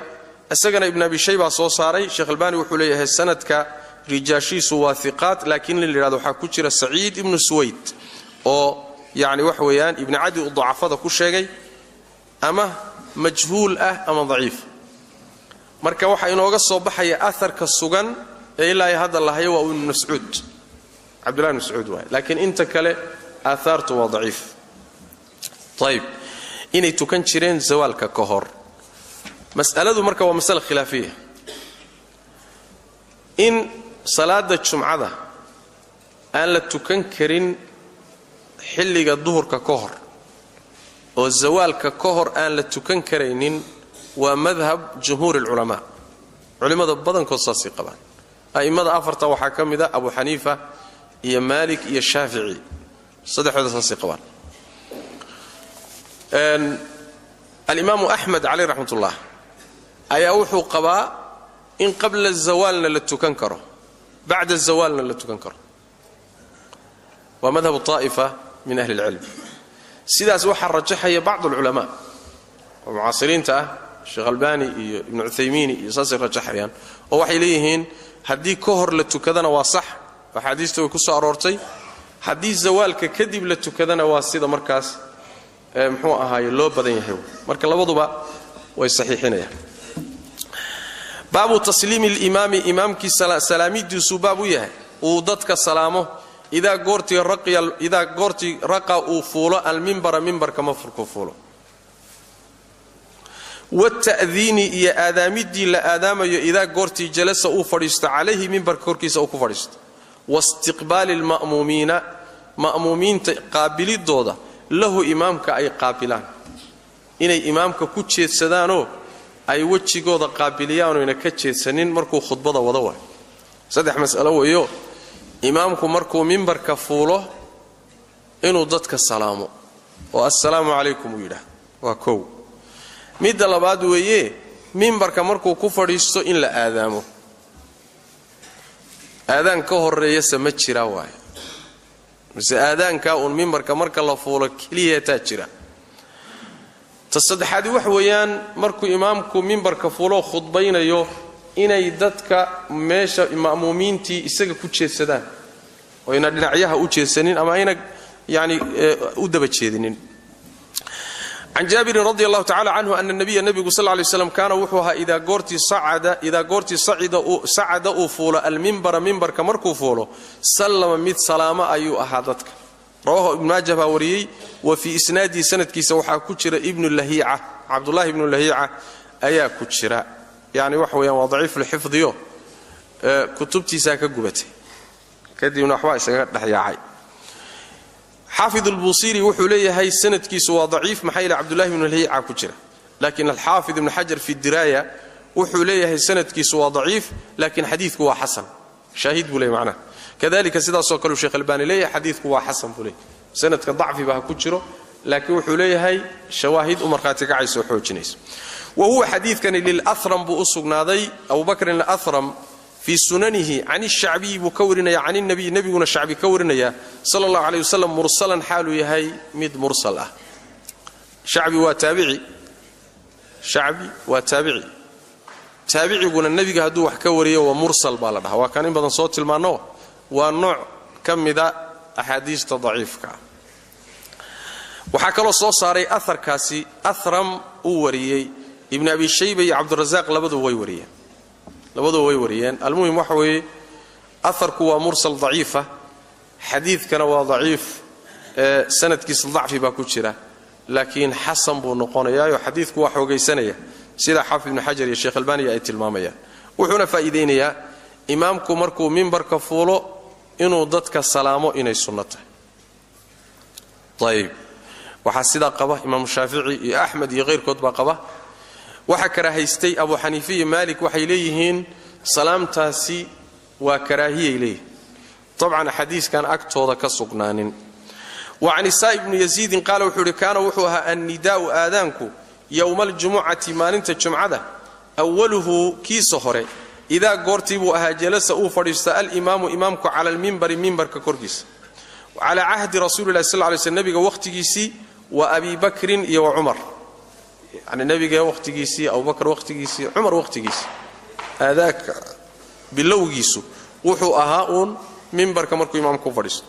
isagana ibn abi shayba soo saaray sheekh albani wuxuu leeyahay sanadka rijaashiisu waa thiqaat laakiin la yiraahdo waxa ku jira saciid ibn suwayd oo yani wax weeyaan ibn adi udhafada ku sheegay ama majhuul ah ama dhaif marka waxa inooga soo baxaya atharka sugan ee ilaahay hada lahayo waa ibn mas'ud abdullah ibn mas'ud waa laakiin inta kale athartu waa dhaif طيب inay tukan jireen zawaalka ka hor mas'aladu marka waa mas'ala khilaafiya in salaada jumcada aan la tukan karin xilliga duhurka ka hor oo zawaalka ka hor aan la tukan kareynin waa madhab jumhuur ulama culimada badankood saasi qabaan aimada afarta waxa kamida abu hanifa iyo malik iyo shafi'i saddexda saasi qabaan al-imam ahmad alayhi rahmatullah ayaa wuxuu qabaa in qabla az-zawalna la tukan karo ba'da az-zawalna la tukan karo wa madhhab ta'ifa min ahli al-ilm sidaas waxa rajaxaya ba'd al-ulama wa mu'asirinta sheekh albani iyo ibn uthaymin iyo saasi rajaxayaan oo waxay leeyihiin hadii ka hor la tukadana waa sax waxaadiistu way ku soo aroortay hadii zawalka kadib la tukadana waa sida markaas muxuu ahaay loo badan yahay marka labaduba way saxiixinayaan baabu tasliim al-imam imamki salaamidiisu baabu yahay uu dadka salaamo ida goorti raqa uu fuulo al-minbar minbarka mafurku fuulo والتأذين يا آدامدي لا آدام إذا قرتي جلس أو فريست عليه منبر كوركيس أو كفريست واستقبال مأمومين قابلي الدودة له إمامك أي قابلان إني إمامك كتشيت سدانو أي وجهي قوضة قابليان وإن كتشيت سنين مركو خطبة وضوء صدح مسألة ويو إمامك مركو منبر كفوله إنو ضدك السلام والسلام عليكم ويله وكو midda labaad weeye minbarka markuu ku fadhiisto in la aadaamo aadaan ka horeeya sama jira waay mise aadaanka un minbarka marka la fuulo kaliya taa jira tasaddexaadi wax weeyaan markuu imaamku minbarka fuulo khudbaynayo inay dadka meesha ma'muumiintii isaga ku jeedsadaan oo ina dhinacyaha u jeedsanin ama ina yani u daba jeedinin عن جابر رضي الله تعالى عنه أن النبي صلى الله عليه وسلم كان وحوها إذا قرتي صعد أفول المنبر منبر كمركو فولو سلم مد سلامة أيو أحادتك رواه ابن ماجه وريي وفي إسنادي سند كيس وحا كتشر ابن اللهيعة عبد الله ابن اللهيعة أيا كتشر يعني وحويا وضعيف الحفظ يو كتبتي ساكا قبتي كدي من أحوائي ساكا دحياعي حافظ البوصيري وحوليه هاي السند كيس ضعيف محايل عبد الله بن الهيعة كجرة لكن الحافظ ابن حجر في الدراية وحوليه هاي السند كيس ضعيف لكن حديثك هو حسن شاهد بولي معنا كذلك سيدا سوكلو شيخ الباني ليه حديثك هو حسن بولي سندك ضعف بها كجرة لكن وحوليه هاي شواهد ومرخاتك عيس وحوجنيس وهو حديث كان للأثرم بأسق ناضي أبو بكر الأثرم في سننه عن الشعبي بكورنا عن النبي نبينا الشعبي كورنا صلى الله عليه وسلم مرسلا حاله يهي مد مرسله شعبي وتابعي تابعي يقول النبي هدو wax ka wariyo waa mursal baa la dhahaa waa kan in badan soo tilmaano waa nooc kamida ahadiista dhaifka waxa kale soo saaray atharkaasi athram uu wariyay ibn abi shayba iyo abd arrazzaq labadu way wariyeen almuhim waxa weeye atharku waa mursal dha'ifa xadiidkana waa dhaif sanadkiisa dhacfi baa ku jira laakiin hasan buu noqonayaa xadiidku waa xoogaysanaya sida xaafid ibn hajar iyo sheekh albani ay tilmaamayaan wuxuuna faa'iideynaya imaamku markuu minbarka fuulo inuu dadka salaamo inay sunnata طيب waxa sida qaba imaam shaafici iyo ahmed iyo qeyrkood baa qaba waxa karahaystay abu hanifa iyo malik waxay leeyihiin salaamtaasi waa karaahiyay leeyihiin طبعا xadiiskan agtooda ka sugnaanin وعن السائب بن يزيد قال وحوري كان وحوها النداء آذانك يوم الجمعة مالنت الجمعة أوله كي سهري إذا قرتبوا أها جلس أوفرست الإمام إمامك على المنبر ككرجس وعلى عهد رسول الله صلى الله عليه وسلم النبي وقت جيسي وأبي بكر وعمر يعني النبي وقت جيسي أو بكر وقت جيسي عمر وقت جيسي هذاك باللو جيسو وحو أهاؤون منبر كمركو إمامك فرست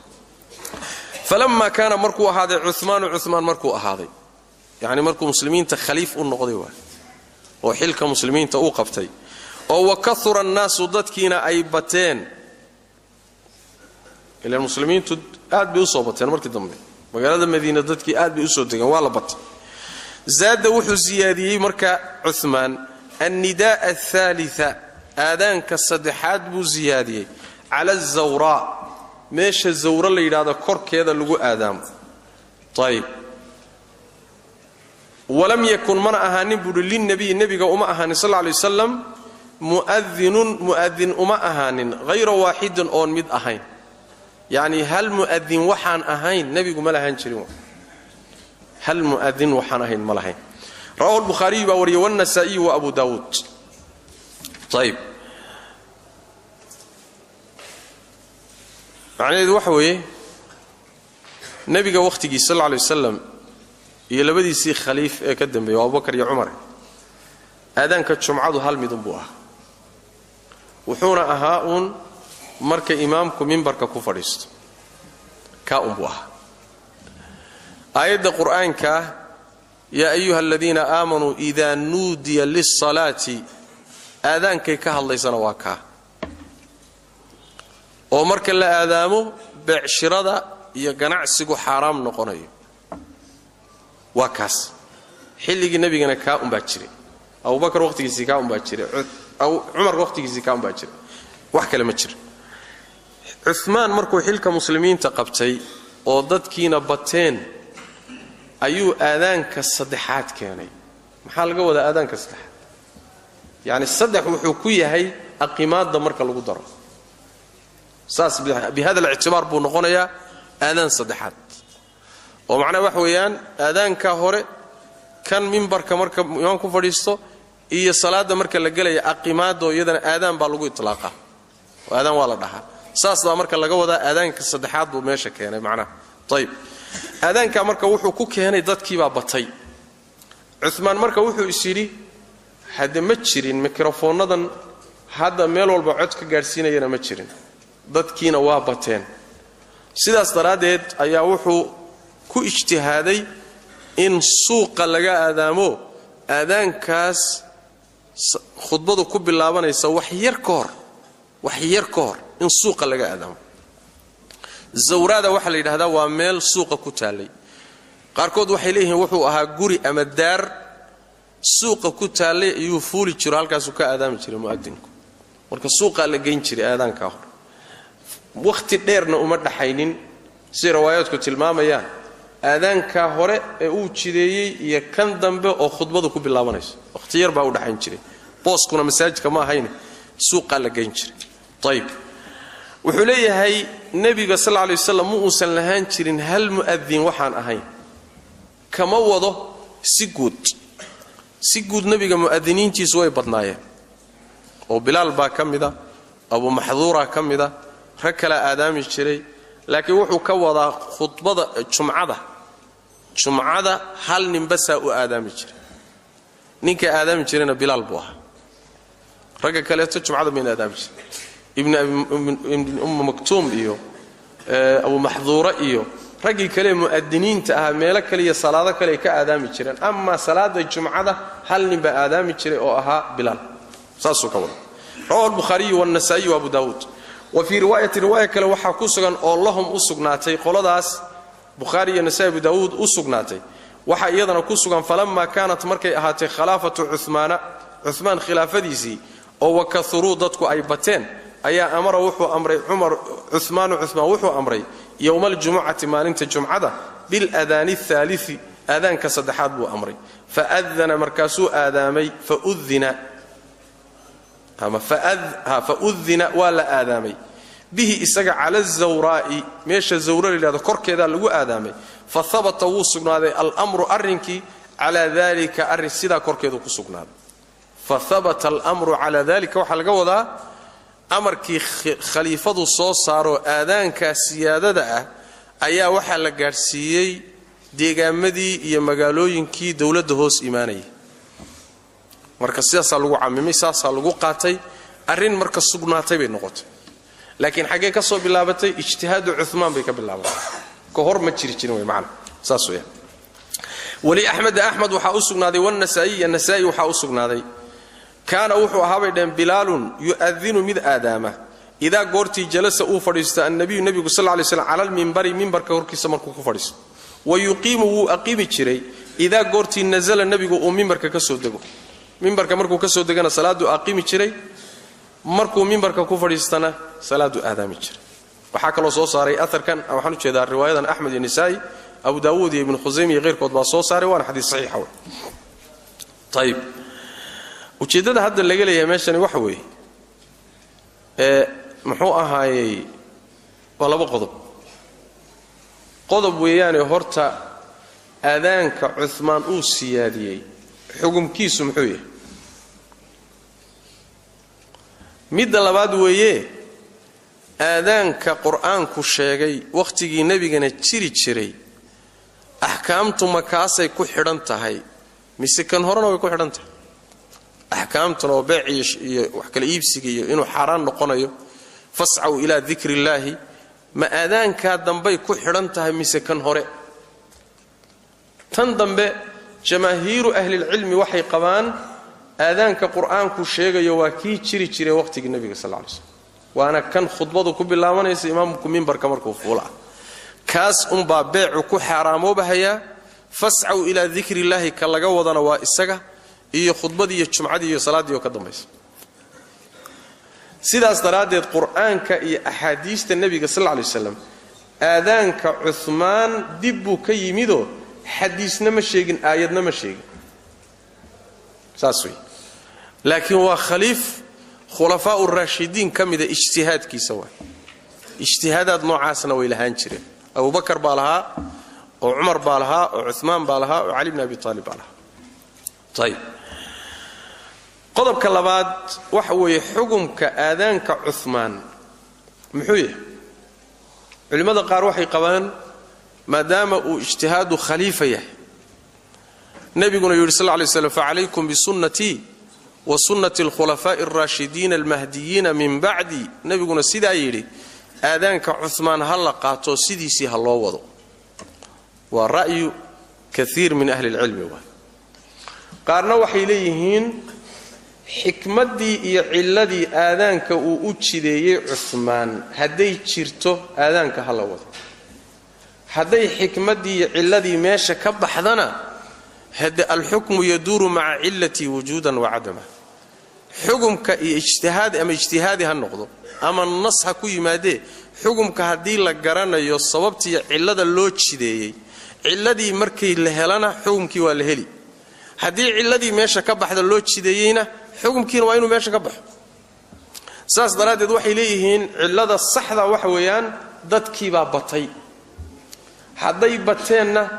فلما كان مركو هذا عثمان مركو هذا يعني مركو مسلمين تخليف النقضي وحلك مسلمين توقفتي وكثر الناس ضدكينا أي بتين إلى المسلمين آد بيصوبتين مركو دمي وقال المدينة ضدكي آد بيصوبتين ولا بط زاد وحو زيادي مركا عثمان النداء الثالثة آذان كالصدحات بو زيادي على الزوراء ماشي الزوراء اللي هذا كور كذا لقو آدم طيب ولم يكن من أهاني بدل النبي وما أهاني صلى الله عليه وسلم مؤذن وما أهان غير واحد أو مد أهين يعني هل مؤذن وحان أهين نبي ما لهين شريمه هل مؤذن وحان أهين ما لهين رواه البخاري والنسائي وأبو داود طيب يعني وحوي نبي وقتي صلى الله عليه وسلم يلبدي سي خليف كدم بي أبو بكر يا عمر آذان كجمعة هل مدنبوها وحونا أهاؤون مرك إمامكم منبر كفرست كأنبوها آية القرآن يا أيها الذين آمنوا إذا نودي للصلاة آذان كيكها الله يسنواكها ومرك لا آذامه بعشرة يقنعسق حرام نقنيه وكاس حلقي النبي كان باكري أو بكر وقتي زكاة باكري أو عمر وقتي زكاة باكري وحكى لما تشر عثمان مركو حلك مسلمين تقبتي وضد كينا بطين أيو آذان كالصدحات كاني محال قوة آذان كالصدحات يعني الصدح وحكوية هي أقيمات دمرك القدر ساس بهذا الاعتبار بنقونيا آذان صدحات ومعنى وحويان آذان كهوري كان منبر كمرك يومكم فريستو إيه صلاة مرك اللي قال أقيمات ويدن آذان بالغو إطلاقه وآذان ولا دها ساس ذا مرك اللي جوده آذان كالصدحات بماشى يعني معناه طيب آذان كمرك وحو كوك هنا ضد كيبا بطي عثمان مرك وحو يسيري حد متشرين ميكروفون نضن هذا ميل والبعد كجارسين ينا متشرين ضد كينا وابتين سيدا استرادت أيا وحو ku ijtihaaday in suuqa laga aadaamo aadaankaas khudbadu ku bilaabanaysa wax yar koor in suuqa laga aadaamo zawrada waxa la yiraahdaa waa meel suuqa ku taalay qaarkood waxay leeyihiin wuxuu ahaa guri ama daar suuqa ku taalay ayuu fuuli jiro halkaas uu ka aadaami jiray muadinku marka suuqa la geyn jiray aadaanka hor waqti dheerna uma dhaxaynin si riwaayadku tilmaamayaan آذانka hore ee uu jideeyay iyo kan dambe oo khudbadu ku bilaabanayso waqti yar baa u dhaxayn jiray booskuna masaajidka ma ahayn suuqa la geyn jiray طيب wuxuu leeyahay nabiga sallallahu alayhi wasallam uusan lahaan jirin hal muadhin waxaan ahayn kama wado si guud nabiga muadhiniintiisu way badnaayeen oo bilaal baa kamida abu mahdura kamida rakala aadaami jiray laakiin wuxuu ka wadaa khudbada jumcada hal nin bas uu aadaami jiray ninka aadaami jirayna bilaal buu ahaa raga kale jumcada min aadaami jiray ibn maktum iyo abu mahdura iyo ragii kale muadiniinta ah meel kale iyo salaado kale ka aadaami jireen amma salaada jumcada hal nin ba aadaami jiray oo ahaa bilaal saasoo ka wada rawahu al-bukhari wa an-nasa'i wa abu daud وفي رواية كلا وحا كوسغان اللهم أسغناتي قولداس بخاري والنسائي وابو داود أسغناتي وحا ايضا كوسغان فلما كانت مركي اهاتي خلافة عثمان خلافتيسي او وكثروا ددكو اي بتين ايا امر وحو امري عثمان وحو امري يوم الجمعة مالنت الجمعة بالاذان الثالث اذان كصدحات بو امري فاذن مركاسو اذامي فاذن ولا آذامي bihi isaga cala zawraa'i meesha zawra lilaado korkeeda lagu aadaamay fa thabata wuu sugnaaday al-amru arrinkii cala dhalika arrin sida korkeedu ku sugnaaday fa thabata al-amru cala dhalika waxa laga wadaa amarkii khaliifadu soo saaro aadaanka siyaadada ah ayaa waxa la gaarsiiyay deegaamadii iyo magaalooyinkii dawladda hoos iimaanayay marka sidaas lagu caamimay saas lagu qaatay arrin marka sugnaatay bay noqotay laakiin xagee ka soo bilaabatay ijtihaadu Uthman bay ka bilaabatay ka hor ma jirin way macna saas weeyaan wali ahmed waxa uu sugnaaday wan nasaa'i waxa uu sugnaaday kaana wuxuu ahaabay dhan bilaalun yu'adhinu mid aadaama ida goorti jalasa uu fadhiista nabigu sallallahu alayhi wasallam ala al-minbari minbarka horkiisa markuu ku fadhiisto wayuqimu aqimi jiray ida goorti nazala nabigu uu minbarka ka soo dago minbarka markuu ka soo dagana salaadu aqimi jiray markuu minbarka ku fadhiistana salaadu aadaami jiray waxa kale soo saaray atharkan waxaan u jeedaa riwaayadan Ahmad iyo Nisaa'i Abu Daawud iyo Ibn Khuzaymah iyo qeyrkood baa soo saaray waana xadiis saxiix ah tayib ujeedada hadda laga leeyahay meeshan waxa weeye muxuu ahaayay laba qodob weeyaan horta aadaanka Uthman uu siyaadiyay xukumkiisu muxuu yahay midda labaad weeye aadaanka quraanku sheegay waqtigii nabigana jiri jiray ahkaamtu makaasay ku xidhan tahay mise kan horena way ku xidhan tahay ahkaamtu oo baaciish iyo wax kala iibsiga iyo inuu xaraan noqonayo fas'au ila dhikrillahi ma aadaanka dambe ku xidhan tahay mise kan hore tan dambe jamaahiiru ahli ilmi waxay qabaan aadaanka quraanku sheegayo waa kii jiri jiray waqtigii nabiga sallallahu alayhi wasallam waana kan khudbadu ku bilaabanaysa imaamku minbarka markuu fuula kaas baa beecu ku xaraamoobahaya fas'au ila dhikrillahi ka laga wadana waa isaga iyo khudbadii iyo jumcadii iyo salaadii oo ka dambaysa sidaas daraadeed quraanka iyo ahadiista nabiga sallallahu alayhi wasallam aadaanka Uthman dibbu ka yimido xadiisna ma sheegin aayadna ma sheegin saaswi laakiin waa khaliif khulafaa ar-rashidin kamida ijtihaadkiisa waa ijtihaadaad noocaasna way lahaan jireen Abu Bakar baa lahaa oo Umar baa lahaa oo Uthman baa lahaa oo Ali ibn Abi Talib baa lahaa tayib qodobka labaad waxa weeye xukumka aadaanka Uthman muxuu yahay culimada qaar waxay qabaan maadaama uu ijtihaadu khalifa yahay nabiguna yiri sallallahu alayhi wasallam fa alaykum bi sunnati wa sunnati al-khulafa'i ar-rashidin al-mahdiyyin min ba'di nabiguna sidaa yiri aadaanka Uthman hal qaato sidiisi hal loo wado wa ra'yu kathir min ahli al-ilm wa qaarna waxay leeyihiin xikmadii iyo ciladii aadaanka uu u jideeyay Uthman haday jirto aadaanka hal loo wado haday xikmadii iyo ciladii meesha ka baxdana hada al-hukmu yaduru ma'a illati wujudan wa 'adama xukumka iyo ijtihaad ama ijtihaadi ha noqdo ama nas ha ku yimaade xukumka hadii la garanayo sababtii cilada loo jideeyay ciladii markii la helana xukumkii waa la heli hadii ciladii meesha ka baxda loo jideeyayna xukumkiina waa inuu meesha ka baxo saas daraadeed waxay leeyihiin cilada saxda waxa weeyaan dadkii baa batay haday bateenna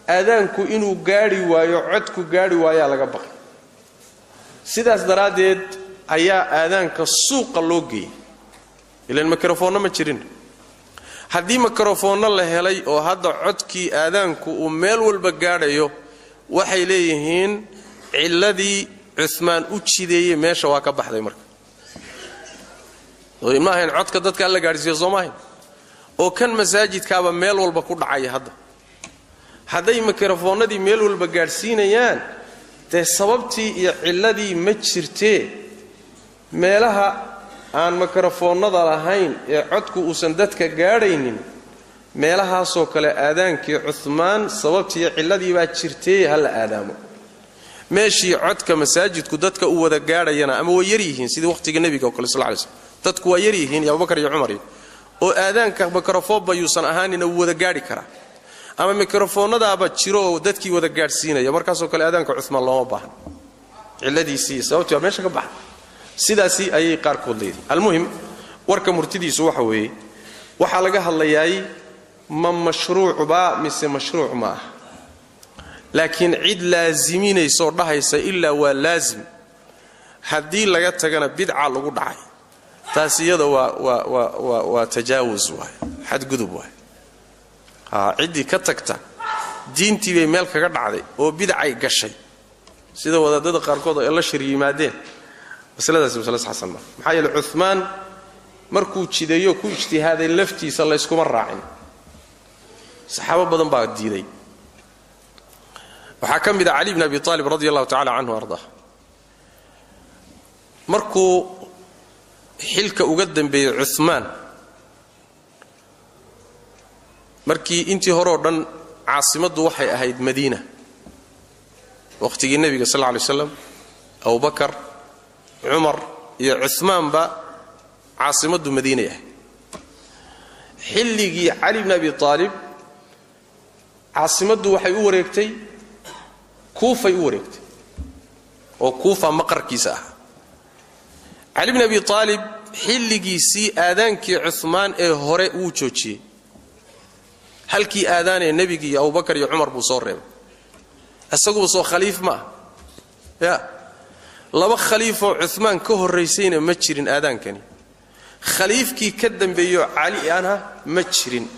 aadaanku inuu gaari waayo codku gaari waayaa laga baqay sidaas daraadeed ayaa aadaanka suuqa loo geeyay ilaan mikrofoon ma jirin haddii mikrofoon la helay oo hadda codkii aadaanku uu meel walba gaadhayo waxay leeyihiin ciladii Uthman u jideeyay meesha waa ka baxday marka oo imaahan codka dadka la gaarsiiyo Soomaaliya oo kan masaajidkaaba meel walba ku dhacay hadda haday mikrofoonadii meel walba gaarsiinayaan te sababtii iyo ciladii ma jirtee meelaha aan mikrofoonada lahayn ee codku uusan dadka gaadhaynin meelahaas oo kale aadaankii Uthman sababtii iyo ciladii baa jirtee hal aadaamo meeshii codka masaajidku dadka u wada gaadhayana ama way yar yihiin sidii waqtiga nabiga oo kale sallallahu alayhi wasallam dadku way yar yihiin Abu Bakar iyo Umar oo aadaanka mikrofoon bayuusan ahaanina wada gaadhi kara ama mikrofoonadaaba jiro oo dadkii wada gaarsiinaya markaas oo kale aadaanka Uthman loo baahan ciladiisii sababtii waa meesha ka baxay sidaasi ayay qaar kood leeyihiin almuhim warka murtidiisu waxa weeye waxa laga hadlayay ma mashruuc ba mise mashruuc ma laakiin cid laaziminayso dhahaysa illa waa laazim hadii laga tagana bid'a lagu dhacay taasiyada waa tajaawuz waay xad gudub waay cidii ka tagta diintii bay meel kaga dhacday oo bid'ay gashay sida wadaadada qaarkood ay la shiriimaadeen masaladaas mas'alad xasan maxaa yeelay Uthman markuu jideeyo ku ijtihaaday laftiisa la isku raacin saxaabo badan baa diiday waxa kamid ah Ali ibn Abi Talib radiyallahu ta'ala anhu arda markuu xilka uga dambeeyay Uthman markii intii hore oo dhan caasimadu waxay ahayd Madiina waqtigii nabiga sallallahu alayhi wasallam Abu Bakar Umar iyo Uthman ba caasimadu Madiina ah xilligii Ali ibn Abi Talib caasimadu waxay u wareegtay Kuufa u wareegtay oo Kuufa maqarkiisa ah Ali ibn Abi Talib xilligiisii aadaankii Uthman ee hore uu joojiyay halkii aadaanay nabiga iyo Abu Bakar iyo Umar buu soo reebay asagu soo khaliif ma ya laba khaliifo Uthman ka horeysayna ma jirin aadaankani khaliifkii ka dambeeyo Ali ana ma jirin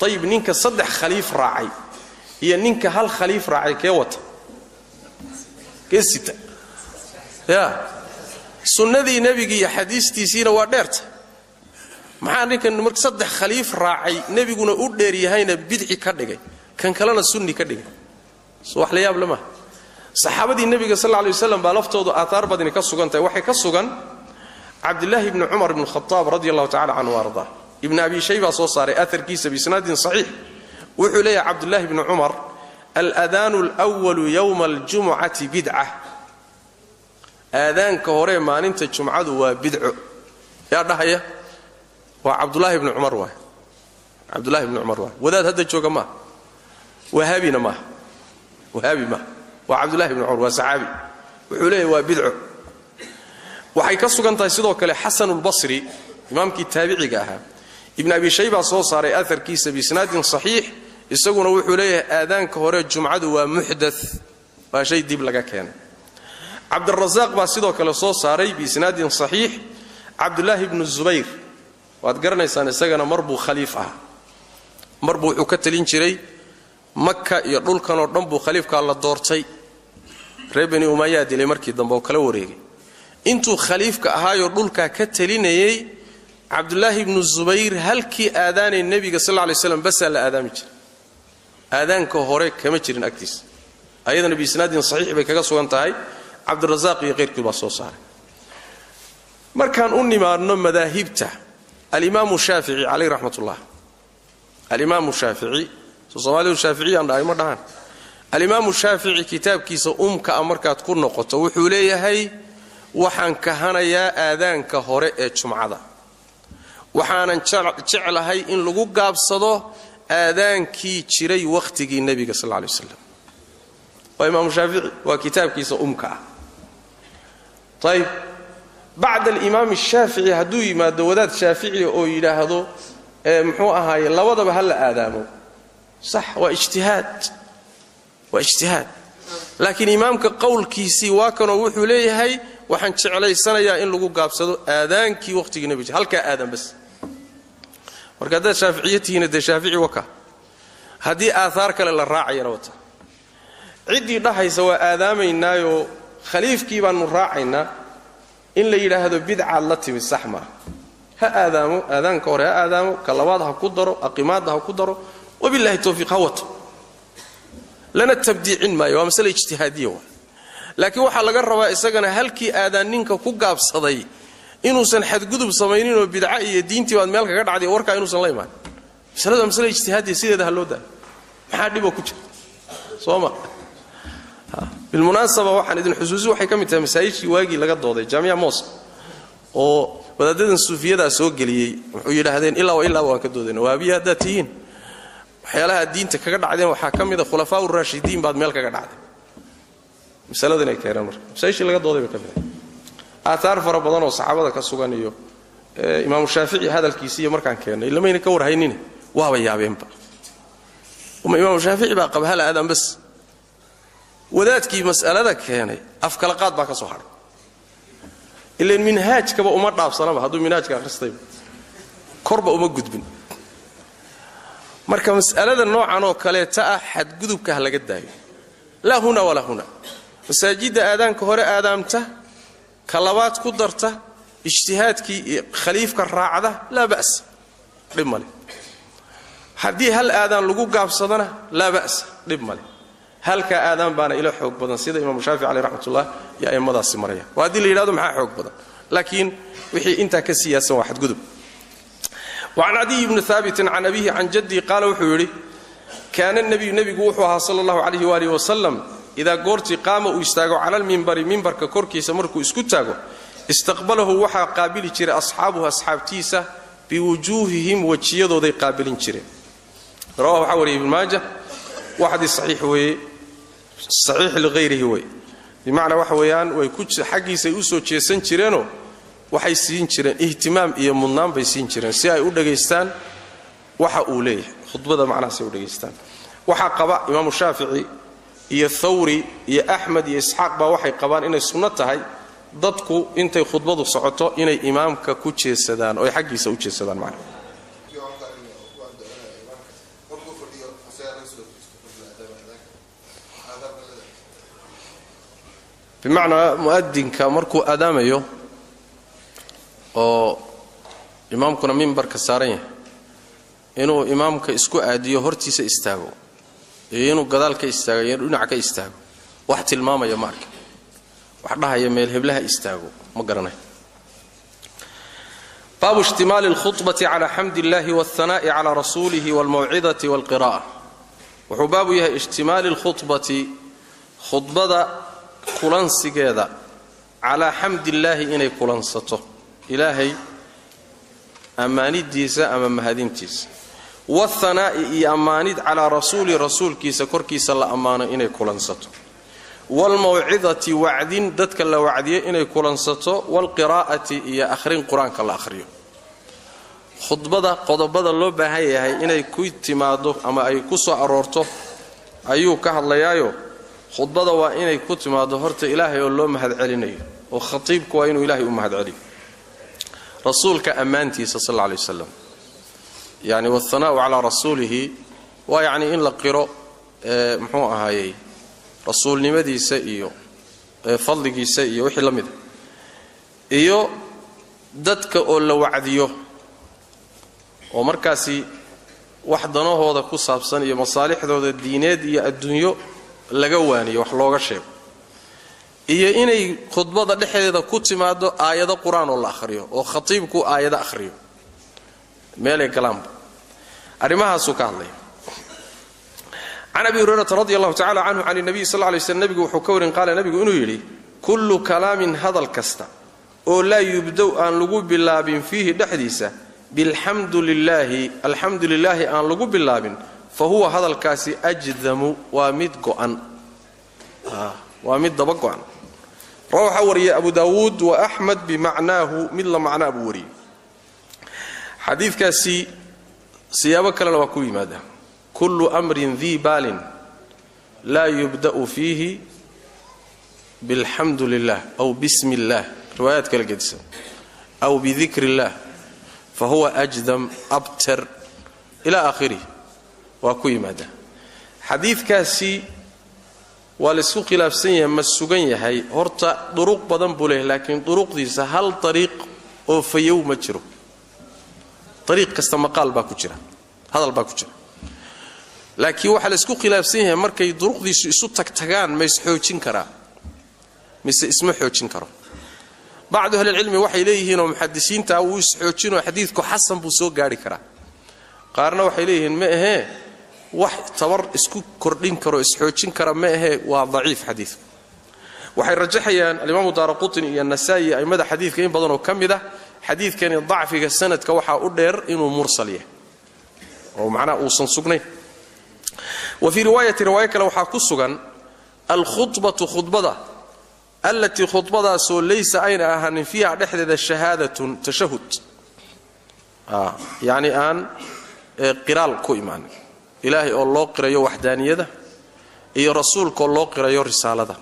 طيب ninka saddex khaliif raacay iyo ninka hal khaliif raacay kee wata geesita ya sunnadii nabiga iyo xadiistiisina waa dheerta maxaa ninkan marka saddex khaliif raacay nabiguna u dheer yahayna bidci ka dhigay kan kalena sunni ka dhigay soo wax la yaab lama saxaabadii nabiga sallallahu alayhi wasallam baa laftoodu athar badan ka sugantay waxay ka sugan Abdullah ibn Umar ibn Khattab radiyallahu ta'ala anhu warda ibn Abi Shayba soo saaray atharkiisa bi sanadin sahih wuxuu leeyahay Abdullah ibn Umar al-adhan al-awwal yawm al-jum'ati bid'ah aadaanka hore maalinta jumcadu waa bid'o yaa dhahaya waa Abdullah ibn Umar waa Abdullah ibn Umar waa wadaad hadda jooga ma wahabina ma wahabi ma waa Abdullah ibn Umar waa saxaabi wuxuu leeyahay waa bid'o waxay ka sugantahay sidoo kale Hasan al-Basri imaamkii taabiciga ahaa ibn Abi Shayba soo saaray atharkiisa bi sanadin sahih isaguna wuxuu leeyahay aadaanka hore jumcadu waa muhdath waa shay dib laga keenay Abd al-Razzaq baa sidoo kale soo saaray bi sanadin sahih Abdullah ibn Zubayr waad garanaysaan isagana marbu khaliif ah marbu wuxuu ka talin jiray Makka iyo dhulkan oo dhan buu khaliifka la doortay Reebani Umayya dilay markii dambe oo kala wareegay intuu khaliifka ahaayo dhulka ka talinayay Abdullah ibn Zubayr halkii aadaanay nabiga sallallahu alayhi wasallam bas la aadaami jiray aadaanka hore kama jirin agtiis ayadana bi sanadin sahih bay kaga sugan tahay Abd al-Razzaq iyo qeyrkii baa soo saaray markaan u nimaadno madaahibta al-Imam Shafi'i alayhi rahmatullah al-Imam Shafi'i Soomaalidu Shafi'i aan dhahay ma dhahan al-Imam Shafi'i kitaabkiisa markaad ku noqoto wuxuu leeyahay waxaan kahanayaa aadaanka hore ee jumcada waxaanan jeclahay in lagu gaabsado aadaankii jiray waqtigii nabiga sallallahu alayhi wasallam waa Imam Shafi'i waa kitaabkiisa طيب بعد الإمام الشافعي هدو يماد وداد شافعي أو يلاهدو محوء هاي لوضب هلا آدامه صح واجتهاد لكن إمامك قول كيسي واكن ووحو ليه هاي وحنش عليه السنة يا إن لقو قابسدو آذانكي وقتك نبيج هل كآذان بس ورقادات شافعيتي هنا دا شافعي وكا هدي آثارك للراعي روتا عدي ضحي سواء آذامين نايو خليف كيبان نراعينا إن لا يلاهدو بدعة التي بالسحمة ها آذامو آذان كوري ها آذامو كاللوادها كدرو أقيماتها كدرو وبالله التوفيق هوته لنا التبديع ما يوم مسألة اجتهادية لكن waxa laga rabaa isagana halkii aadaaninka ku gaabsaday inuusan xad gudub sameeynin oo bidca iyo diintii waad meel kaga dhacday warka inuusan la imaan mas'alada ijtihaadi sideeda hal loo daa maxaa dhibo ku jira sooma bil munasaba waxaan idin xusuusi waxay ka mid tahay masaajidkii waagi laga dooday jaamica moos oo wadaadadan suufiyada soo galiyay wuxuu yiraahdeen ilaa waan ka doodayna waabiya hadaatiin waxyaalaha diinta kaga dhacdeen waxa ka mid ah khulafaa ur-raashidiin baad meel kaga dhacday مسألة إنك كيران مر مسألة laga dooday ka mid aathar fara badan oo saxaabada ka sugan iyo imaamu shaafici hadalkiisiiyo markaan keennay ilamayna ka warhaynine waaba yaabeenba imaamu shaafici baa qaba hal aadaan bas wadaadkii mas'alada keenay afkala qaad baa ka soo haray ilaan minhaajkaba uma dhaafsanaba hadduu minhaajka akhristay korba uma gudbin marka mas'alada noocan oo kale ta xadgudubka laga daayo la huna wala huna masaajida aadaanka hore aadaamta kalabaad ku darta ijtihaadkii khaliifka raacada la ba's dhimale haddii hal aadaan lagu gaabsadana la ba's dhimale halka aadaan baana ila xoog badan sida imaam shaafici alayhi rahmatullah ya aymadaasi maraya waadi la yiraahdo maxaa xoog badan laakiin wixii inta ka siyaasan waa xadgudub وعن عدي بن ثابت عن أبيه عن جدي قال وحوري كان النبي وحوها صلى الله عليه وآله وسلم إذا قرتي قام ويستاغو على المنبر ككوركي سمركو اسكتاغو استقبله وحا قابل جري أصحابه أصحاب تيسة بوجوههم وجيضو ذي قابلين جري رواه حوري بن ماجه واحد صحيح وي صحيح لغيره وي بمعنى وحويان ويكوش حقي سيوسو جيسان جرينو waxay siin jireen ihtimaam iyo mudnaan bay siin jireen si ay u dhageystaan waxa uu leeyahay khudbada macnaheedu u dhageystaan waxa qaba imaam shaafici iyo thawri iyo ahmad iyo isxaaq ba waxay qabaan inay sunno tahay dadku intay khudbadu socoto inay imaamka ku jeesadaan oo xaqiisa u jeesadaan macnaheedu بمعنى مؤذنك markuu aadaamayo oo imaamkuna minbarka saaran yahay inuu imaamka isku aadiyo hortiisa istaago inuu gadaalka istaago inuu dhinaca ka istaago wax tilmaamaya ma arka wax dhahaya meel heblaha istaago ma garanay باب اشتمال الخطبة على حمد الله والثناء على رسوله والموعظة والقراءة وحباب يها اشتمال الخطبة خطبة كلانسيغيدا على حمد الله إني كلانسته إلهي أماني ديسا أمام مهدين تيس والثناء أماني على رسول كيسا كور كيسا لا أمانة إني كولانساتو والموعظة وعدين دتك الله وعدية إني كولانساتو والقراءة إيا أخرين قرآن كالله أخرين خطبة قضبة اللو بهاي إني كوي تمادو أما أي كسو أرورتو أيو كهالله يايو خطبة وإني كوي تمادو هرت إلهي والله مهد عليني وخطيبك وإنو إلهي ومهد علي رسولك أمانتي صلى الله عليه وسلم يعني والثناء على رسوله ويعني إن لقرأ محوها هاي رسول نمدي سئيو فضلك سئيو وحي لمد إيو ددك أولا وعديو ومركاسي وحدنا هذا كصابسان يا مصالح ذو الدينات يا الدنيا لجواني وحلوغ الشيء iyo inay khudbada dhexdeeda ku timaado aayado quraan oo la akhriyo oo khatiibku aayado akhriyo meel ay kalaam arimahaas uu ka hadlay عن أبي هريرة رضي الله تعالى عنه عن النبي صلى الله عليه وسلم نبي وحكور قال نبي إنه يلي كل كلام هذا الكستا أو لا يبدأ أن لقوا باللاب فيه دحديثة بالحمد لله الحمد لله أن لقوا باللاب فهو هذا الكاسي أجذم ومدقعا ومدقعا روح وري أبو داود وأحمد بمعناه مثل معنى أبو وري حديث كاسي سيابك لنا وكوي ماذا كل أمر ذي بال لا يبدأ فيه بالحمد لله أو بسم الله روايات كالقدس أو بذكر الله فهو أجذم أبتر إلى آخره وكوي ماذا حديث كاسي والسوق خلافسيه مسوغان هي هرتا طرق بدن بوله لكن طرق دي هل طريق او فيو ما جرو طريق كست مقال با كجرا هذا با كجرا لكن waxa la isku khilaafsan yahay markay duruqdiisu isu tagtagaan ma isxoojin kara mise isma xoojin karo بعض اهل العلم waxay leeyihiin oo muhaddisiinta uu isxoojin oo xadiidku xasan buu soo gaari kara qaarna waxay leeyihiin ma aha wax tabar isku kordhin karo isxoojin kara ma aha waa dhaif xadiis waxay rajaxayaan al-imam Daraqutni iyo Nasa'i ay mada xadiidka in badan oo kamida xadiidkan dhacfiga sanadka waxa u dheer inuu mursal yahay oo macna uu san sugnay وفي رواية كلا وحا كسغان الخطبة خطبة التي خطبة سو ليس أين أهن فيها دحدد الشهادة تشهد يعني aan qiraal ku imaan ilaahay oo loo qirayo waxdaaniyada iyo rasuulka oo loo qirayo risaalada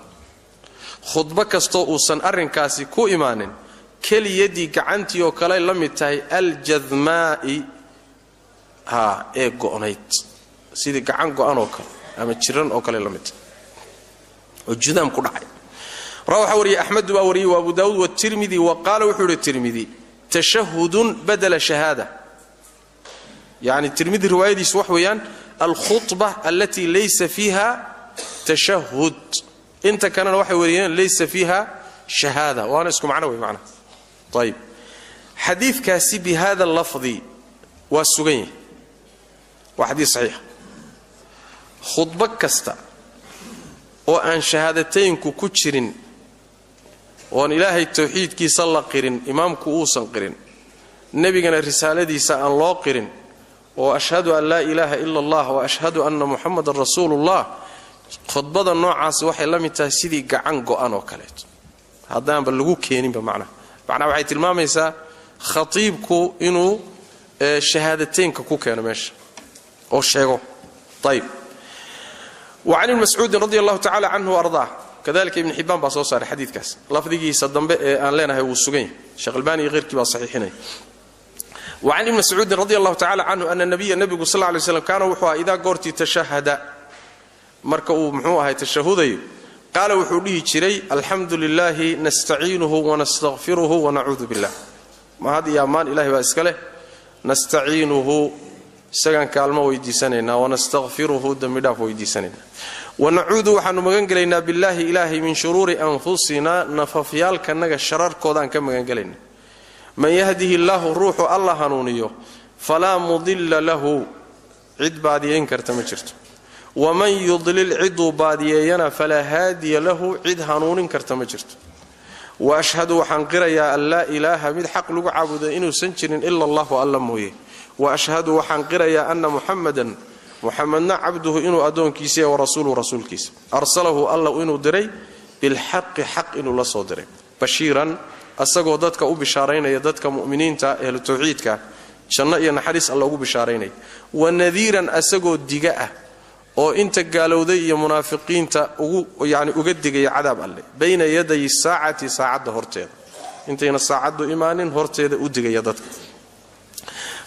khudba kasto uusan arinkaasi ku imaanin keliyadii gacantii oo kale la mid tahay aljadmaa'i ee go'nayd sidii gacan go'an oo kale ama jiran oo kale la mid oo jidam ku dhacay رواه وري أحمد ووري وأبو داود والترمذي وقال وحول الترمذي تشهد بدل شهادة يعني الترمذي رواية سوحويان الخطبة التي ليس فيها تشهد انت كان الوحي وريان ليس فيها شهادة وانا اسكم معنا ومعنا طيب حديث كاسي بهذا اللفظ والسجين وحديث صحيح خطبة كستا وأن شهادتين كوكتشرين وأن إلهي التوحيد كي صلى قرن إمام كؤوسا قرن النبي كان الرسالة دي سأل الله قرن وأشهد أن لا إله إلا الله وأشهد أن محمد رسول الله خطبة النوع عاس وحي لم يتسيدي قعنقو أنا وكاليت هذا بلغو كينين بمعنى وحي تلمام يسا خطيبكو إنو شهادتين كو كانوا ماشي أو الشيغو طيب وعن المسعود رضي الله تعالى عنه وأرضاه كذلك ابن حبان باصوصار حديث كاس لفظي صدام ان لنا هو السجين شيخ الباني غير كبا صحيحين وعن ابن مسعود رضي الله تعالى عنه ان النبي صلى الله عليه وسلم كان وحوا اذا قرتي تشهد مركو محوها تشهدي قال وحوليه جري الحمد لله نستعينه ونستغفره ونعوذ بالله ما هذه يا مان الهي واسكله نستعينه سغان كالمه ويديسنينا ونستغفره دمداف ويديسنينا ونعوذ وحن مغنغلينا بالله إلهي من شرور أنفسنا نففيال كنغا شرار كودان كمغنغلينا من يهده الله الروح الله هنونيو فلا مضل له عد باديين كرتمجرت ومن يضلل عد باديين فلا هادي له عد هنون كرتمجرت وأشهد وحنقر يا لا إله من حق لغو عبد إنو سنجر إلا الله وألا مويه وأشهد وحنقر يا أن محمدنا عبده إنه أدون كيسي ورسوله رسول كيس أرسله الله إنه دري بالحق حق إنه لا صدري بشيرا أسقوا ضدك أو بشارين يدتك مؤمنين تا أهل التوحيد كا شنّا ينحرس الله أو بشارين ونذيرا أسقوا الدجاء أو أنت قالوا ذي منافقين تا يعني أجدج يا عذاب الله بين يدي الساعة ساعة هرتين أنت هنا ساعة إيمان هرتين أدج يدتك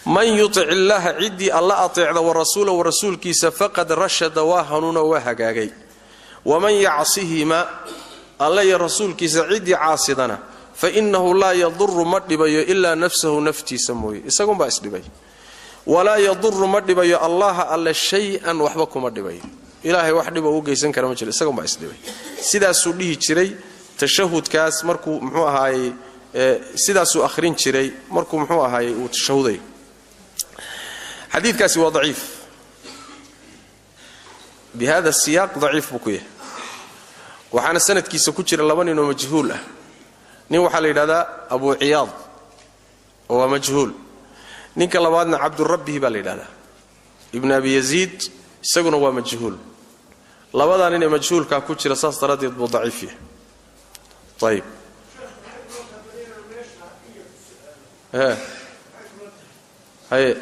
من يطع الله عدي الله أطيع ورسوله ورسول كيس فقد رشد واهنون وهجاجي ومن يعصهما الله يا رسول كيس عدي عاصدنا فإنه لا يضر مدبي إلا نفسه نفتي سموي إسقون بأسدبي ولا يضر مدبي الله ألا شيئا وحبكم مدبي إلهي وحده وجيسن كلام جل إسقون بأسدبي سيدا سوليه شري تشهد كاس مركو محوها هاي سيدا سو آخرين شري مركو محوها هاي وتشهدي حديث كاسي هو ضعيف بهذا السياق ضعيف بكويه وحنا سنة كيسو كتير اللبن إنه مجهول نيو حالي هذا أبو عياض هو مجهول نيك اللبادنا عبد الربه بالي هذا ابن أبي يزيد سجن هو مجهول لبادنا إنه مجهول كاكوتير أساس تردد بضعيفه طيب هاي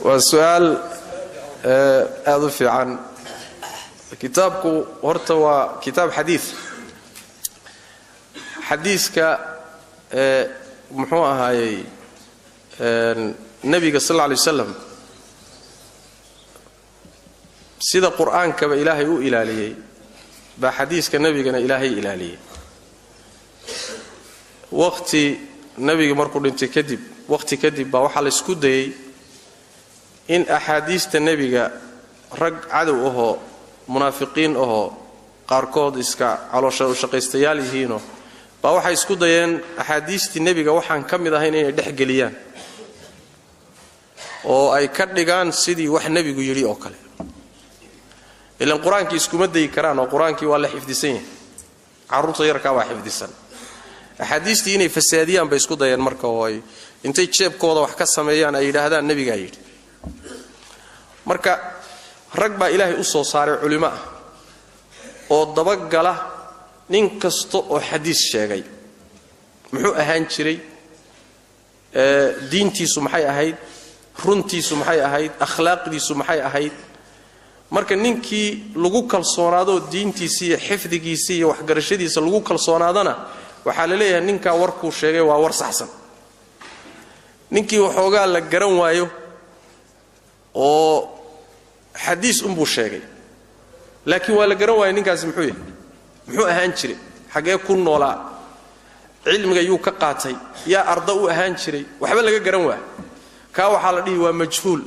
والسؤال أضف عن كتابك ورتوى كتاب حديثك محوها هاي النبي صلى الله عليه وسلم سيدا قرآن كما إلهي أو إلاليه با حديث كالنبي كان إلهي إلاليه وقت النبي مركو انت كذب وقت كذب با وحا لسكو داي إن أحاديث النبي رق عدو أهو منافقين أهو قاركود إسكا على شقيستيال يهينو با وحا يسكو دايين أحاديث النبي وحا نكمل هين يدح قليان oo ay ka dhigaan sidii wax nabigu yiri oo kale ilaan quraanki iskuma day karaan oo quraanki waa la xifdisan yahay carruurta yarka waa xifdisan axaadiistii inay fasaadiyaan bay isku dayeen marka oo ay intay jeebkooda wax ka sameeyaan ay yiraahdaan nabiga yiri marka rag baa ilaahay u soo saaray culimo ah oo dabagala nin kasto oo xadiis sheegay muxuu ahaan jiray diintiisu maxay ahayd runtiisu maxay ahayd akhlaaqdiisu maxay ahayd marka ninkii lagu kalsoonaado diintiisa iyo xifdigiisa iyo waxgarashadiisa lagu kalsoonaadana waxa la leeyahay ninka warku sheegay waa war saxsan ninkii waxoogaa la garan waayo oo xadiis buu sheegay laakiin waa la garan waayo ninkaas muxuu ahaan jiray xagee ku noolaa cilmiga yuu ka qaatay yaa arda u ahaan jiray waxba laga garan waa ka waxa la dhigi waa majhuul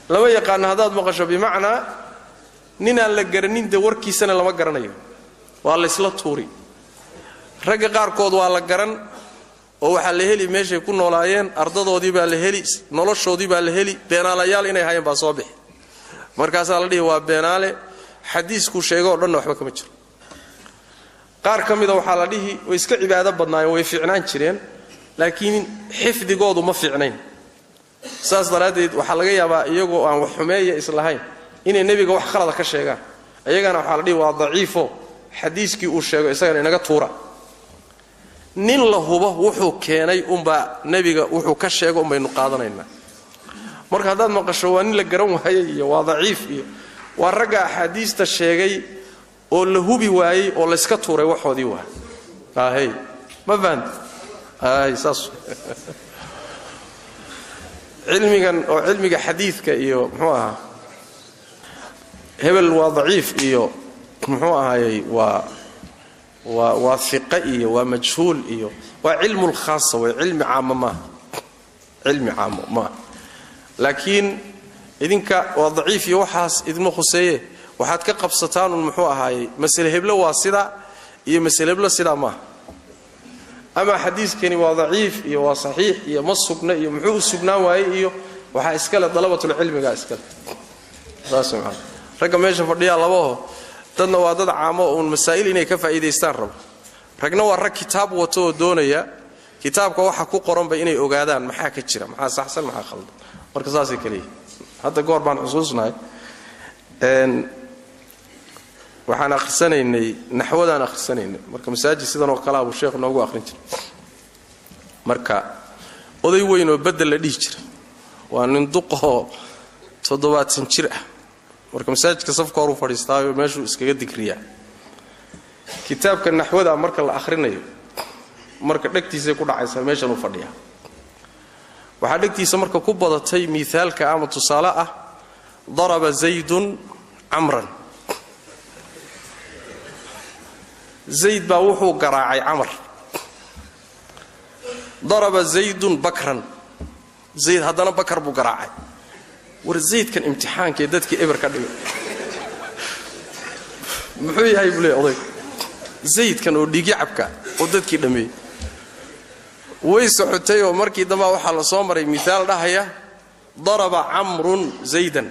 lama yaqaan hadaad maqasho bimaana ninaan la garanin de warkiisana lama garanayo waa la isla tuuri ragga qaarkood waa la garan oo waxa la heli meeshay ku noolaayeen ardadoodii baa la heli noloshoodii baa la heli beenaalayaal inay hayeen baa soo bixi markaas la dhigi waa beenaale xadiisku sheego dhan waxba kama jiro qaar kamida waxa la dhihi way iska cibaado badnaayeen way fiicnaan jireen laakiin xifdigoodu ma fiicnayn saas daraadeed waxa laga yaabaa iyagoo aan wax xumeeyo islahayn inay nabiga wax khalad ka sheegaan ayagana waxa la dhihi waa daciifo xadiiskii uu sheego isagana inaga tuura nin la hubo wuxuu keenay nabiga wuxuu ka sheego baynu qaadanaynaa marka hadaad maqasho waa nin la garan waayay iyo waa daciif iyo waa ragga xadiista sheegay oo la hubi waayay oo la iska tuuray waxoodii waa hey ma fahant saas cilmiga xadiidka iyo muxuu ahaa hebel waa daciif iyo muxuu ahaayay waa fiqa iyo waa majhuul iyo waa cilmu khaas waa cilmi caam ma laakiin idinka waa daciif iyo waxaas idma khuseeye waxaad ka qabsataan muxuu ahaayay mas'ala hebla waa sida iyo mas'ala hebla sida ma ama xadiiskani waa daciif iyo waa saxiix iyo ma sugna iyo muxuu sugnaan waayay iyo waxa iska la dalabatul cilmiga iska raasuma raga meesha fadhiya labaho dadna waa dad caamo oo masaa'il inay ka faa'iideystaan rabo ragna waa rag kitaab wato oo doonaya kitaabka waxa ku qoran bay inay ogaadaan maxaa ka jira maxaa saxsan maxaa khaldan marka saas ay kaliya hadda goor baan xusuusnahay waxaan akhrisanaynay naxwadaan akhrisanaynay marka masaajid sidan oo kala abu sheekh noogu akhrin jiray marka oday weyn oo bedel la dhigi jiray waa nin duqo 70 jir ah marka masaajidka safka hor u fadhiistaayo meeshuu iskaga digriyaa kitaabka naxwada marka la akhrinayo marka dhagtiisa ku dhacaysa meeshan uu fadhiyaa waxa dhagtiisa marka ku badatay miisaalka ama tusaale ah daraba zaydun amran zayd baa wuxuu garaacay amr daraba zaydun bakran zayd hadana bakar buu garaacay war zaydkan imtixaanka dadkii eber ka dhigay muxuu yahay bule oday zaydkan oo dhigi cabka oo dadkii dhameeyay way socotay oo markii dambe waxa la soo maray misaal dhahaya daraba amrun zaydan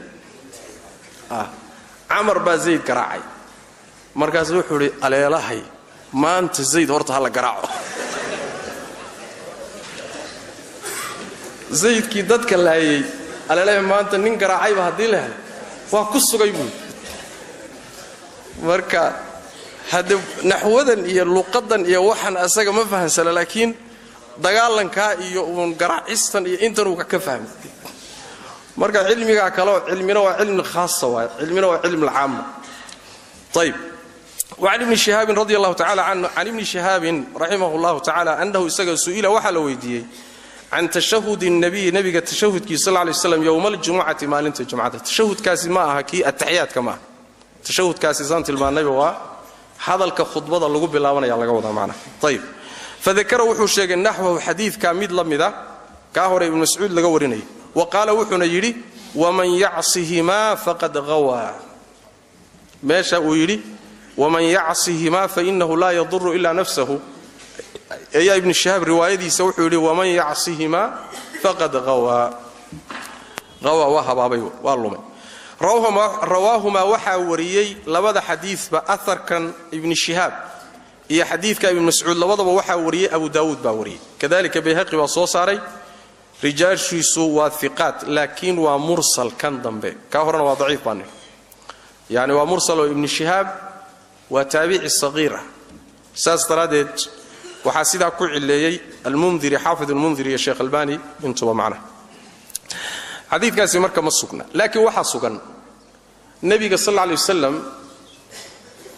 amr baa zayd garaacay markaas wuxuu yiri aleelahay maanta zayd horta hala garaaco zaydkii dadka laayay aleelahay maanta nin garaacay ba hadii la helo waa ku sugay buu marka hada naxwadan iyo luqadan iyo waxan asaga ma fahansana laakiin dagaalanka iyo garaacistan iyo intan uu ka fahmay marka cilmiga kale cilmina waa cilmi khaas waa cilmina waa cilmi caam طيب وعن ابن شهاب رضي الله تعالى عنه عن ابن شهاب رحمه الله تعالى أنه سئل وحل ويديه عن تشهد النبي التشهد كي صلى الله عليه وسلم يوم الجمعة ما لنت الجمعة التشهد كاسي معها كي التحيات كما تشهد كاسي زانت النبي هذا الخطبة اللي قبل الله وانا يلا قوضها معنا طيب فذكر وحو شيء نحوه حديث كامد لمذا كاهر ابن مسعود لقوريني وقال وحو نجري ومن يعصهما فقد غوى ماشى ويري ومن يعصهما فإنه لا يضر إلا نفسه يا ابن الشهاب روايتي سوحوا لي ومن يعصهما فقد غوى qawa wa habaabay waa lumay rawaahuma waxa wariyay labada xadiisba atharkan ibn shihab iyo xadiidka ibn mas'uud labadaba waxa wariyay abu daawud baa wariyay kadalika bayhaqi waa soo saaray rijaashiisu waa thiqat laakiin waa mursal kan dambe ka horna waa dhaif baan yani waa mursal ibn shihab wa tabi'i saghira saas taradeed waxa sida ku cileeyay al-mundhiri haafid al-mundhiri ya sheekh albani intuba macna xadiidkaasi marka ma sugna laakiin waxa sugan nabiga sallallahu alayhi wasallam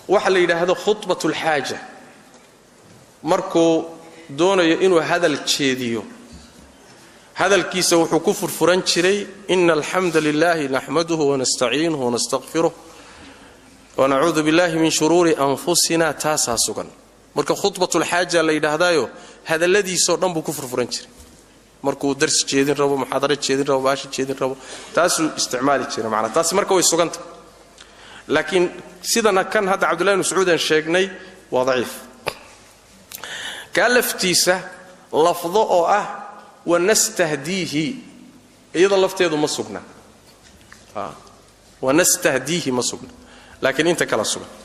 waxa la yiraahdo khutbatul haaja markuu doonayo inuu hadal jeediyo hadalkiisa wuxuu ku furfuran jiray innal hamdalillahi nahmaduhu wa nasta'inuhu wa nastaghfiruh wa na'udhu billahi min shururi anfusina taasa sugan marka khutbatul haaja la yiraahdayo hadaladiisa dhan buu ku furfuran jiray markuu dars jeedin rabo muhaadara jeedin rabo baashi jeedin rabo taasu isticmaali jiray macna taas marka way suganta laakiin sidana kan hada abdullah ibn saud aan sheegnay waa dhaif kalaftiisa lafdho oo ah wa nastahdihi iyada lafteedu ma sugna wa nastahdihi ma sugna laakiin inta kala sugna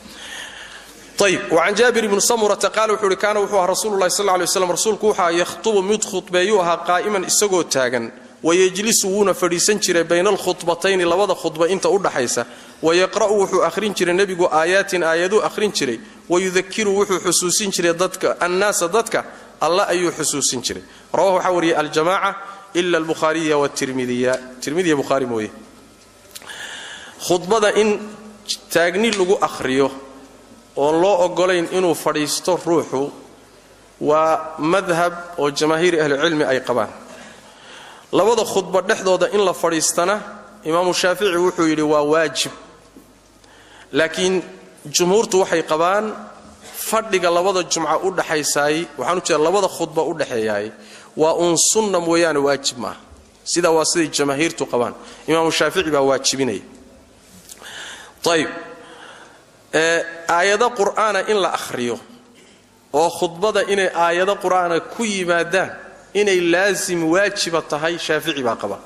طيب وعن جابر بن سمرة قال وحوري كان وحوها رسول الله صلى الله عليه وسلم رسولك وحا يخطب مد خطبيوها قائما اسغو تاغن ويجلسون فريسن جيره بين الخطبتين لبدا خطبه انت ودخايسا ويقرأ وحو اخرين جيره نبيغو ايات ايادو اخرين جيره ويذكر وحو حسوسين جيره ددك الناس ددك الله ايو حسوسين جيره رواه حوري الجماعه الا البخاري والترمذي الترمذي بخاري مويه خطبه ان تاغني لغو اخريو oo loo ogolayn inuu fadhiisto ruuxu waa madhab oo jamaahir ahli cilmi ay qabaan labada khudba dhexdooda in la fadhiistana imaam shaafici wuxuu yiri waa waajib laakiin jumhuurtu waxay qabaan fadhiga labada jumca u dhaxaysay waxaan u jeedaa labada khudba u dhaxeeyay waa un sunna mooyaan waajib ma sida waa sidii jamaahirtu qabaan imaam shaafici baa waajibinay طيب aayada quraana in la akhriyo oo khudbada inay aayada quraana ku yimaadaan inay laazim waajiba tahay shaafici baa qaba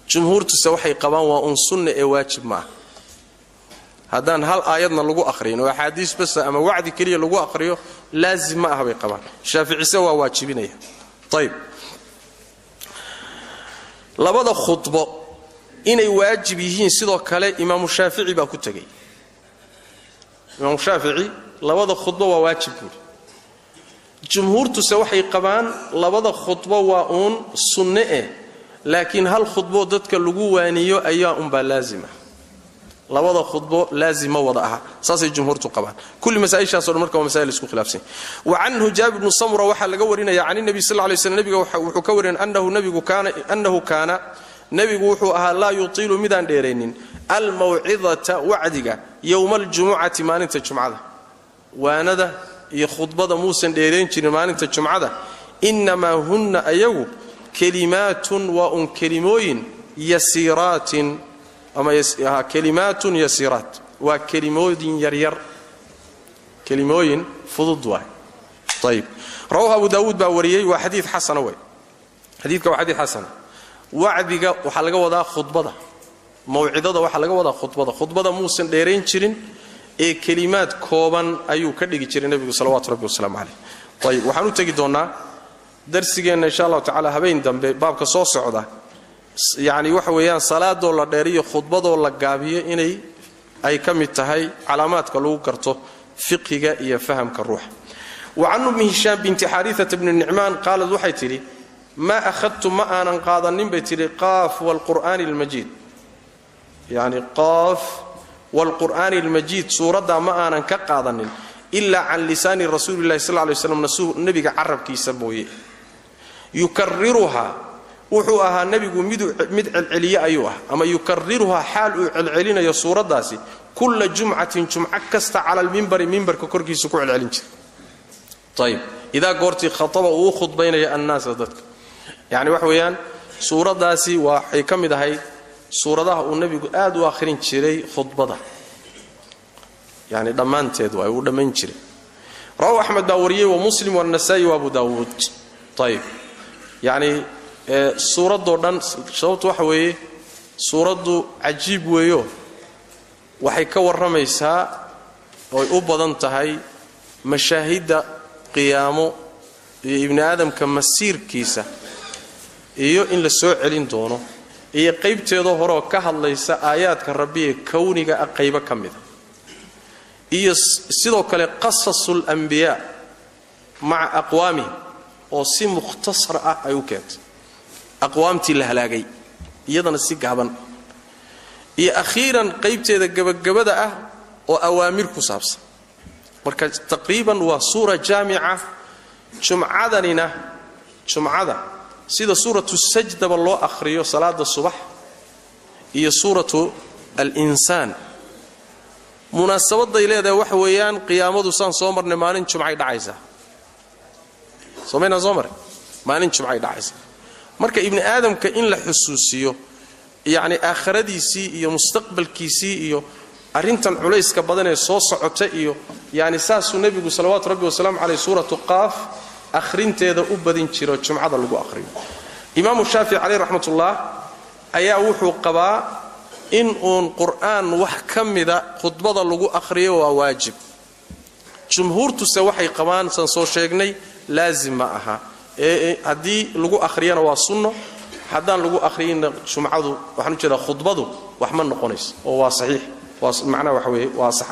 jumhuurtu waxay qabaan waa un sunna ee waajib ma hadan hal aayadna lagu akhriyo oo xadiis bas ama wacdi kaliya lagu akhriyo laazim ma ah bay qabaan shaafici waa waajibinaya طيب labada khudbo inay waajib yihiin sidoo kale imaam shaafici baa ku tagay imaam shaafici labada khudbo waa waajib jumhuurtu waxay qabaan labada khudbo waa un sunne laakiin hal khudbo dadka lagu waaniyo ayaa baa laazima labada khudbo laazima wada aha saasay jumhuurtu qabaan kulli masaa'ishaas oo markaa masaa'il isku khilaafsan wa anhu jabir ibn samura waxa laga warinaya aan nabi sallallahu alayhi wasallam nabiga wuxuu ka warin annahu kana nabigu wuxuu ahaa la yutiilu midaan dheereenin al-maw'idata wa'diga yawm al-jum'ati maalinta jumcada waanada iyo khudbada muusan dheereen jirin maalinta jumcada inma hunna ayagu kalimatun wa kalimooyin yasiratin ama kalimatun yasirat wa kalimooyin yaryar kalimooyin fudud waa طيب رواه ابو داود با wariyay waa hadith hasan way hadithka waa hadith hasan wacdiga waxa laga wadaa khudbada mawcidada waxa laga wadaa khudbada muusan dheereen jirin ee kalimaad kooban ayuu ka dhigi jiray nabiga sallallahu alayhi wasallam طيب waxaan u tagi doonaa darsigeena insha Allah ta'ala habeen dambe baabka soo socda yaani waxa weeyaan salaado la dheeriyo khudbado la gaabiyo inay ay kamid tahay calaamaadka lagu garto fiqiga iyo fahamka ruuxa wa annu hisham bint harithah ibn nu'man qalat waxay tiri ما أخذت ما أنا قاضن بيتي قاف والقرآن المجيد يعني قاف والقرآن المجيد سورة ما أنا كقاضن إلا عن لسان رسول الله صلى الله عليه وسلم النبي عرب كي يسموه يكررها وحوها النبي مد العليا أيوه أما يكررها حال العلين يا سورة داسي كل جمعة كست على المنبر ككركي سكوع العلين طيب إذا قرتي خطبة وخط بين الناس ضدك يعني وحويان سورة داسي وحي كمد هاي سورة ده النبي آد وآخرين شري خطبة يعني دمان تدوى ودمان شري رواه أحمد داوريه ومسلم والنسائي وأبو داود طيب يعني suuradoo dhan sababtu waxa weeye suuraddu cajiib weeyo waxay ka warramaysaa oo ay u badan tahay mashaahidda qiyaamo iyo ibni aadamka masiirkiisa iyo in la soo celin doono iyo qaybteeda hore oo ka hadlaysa aayaadka rabbi ee kawniga ah qaybo ka mida iyo sidoo kale qasasul anbiyaa maca aqwaami oo si mukhtasar ah ay u keentay aqwaamtii la halaagay iyadana si gaaban iyo akhiiran qaybteeda gabagabada ah oo awaamir ku saabsan marka taqriiban waa suura jaamica jumcada sida suuratu sajdaba loo akhriyo salaada subax iyo suuratu al-insaan munaasabaday leedahay waxa weeyaan qiyaamadu saan soo marnay maalin jumcay dhacaysa soo mare maalin jumcay dhacaysa marka ibni aadamka in la xusuusiyo yani aakhiradiisii iyo mustaqbalkiisii iyo arintan culayska badan ee soo socota iyo yani saasuu nabigu salawaatu rabbi wasalaamu calayhi suuratu qaaf akhrinteeda u badin jiro jumcada lagu akhriyo imaamu shaafici calayhi raxmatullah ayaa wuxuu qabaa in uun qur'aan wax ka mida khudbada lagu akhriyo waa waajib jumhuurtuse waxay qabaan san soo sheegnay laazim ma aha haddii lagu akhriyana waa sunno haddaan lagu akhriyina jumcadu waxaan u jeedaa khudbadu wax ma noqonayso oo waa saxiix معناه وحوي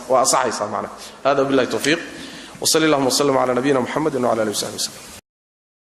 وأصحيح معناه هذا بالله التوفيق وصلى الله وسلم على نبينا محمد وعلى آله وصحبه وسلم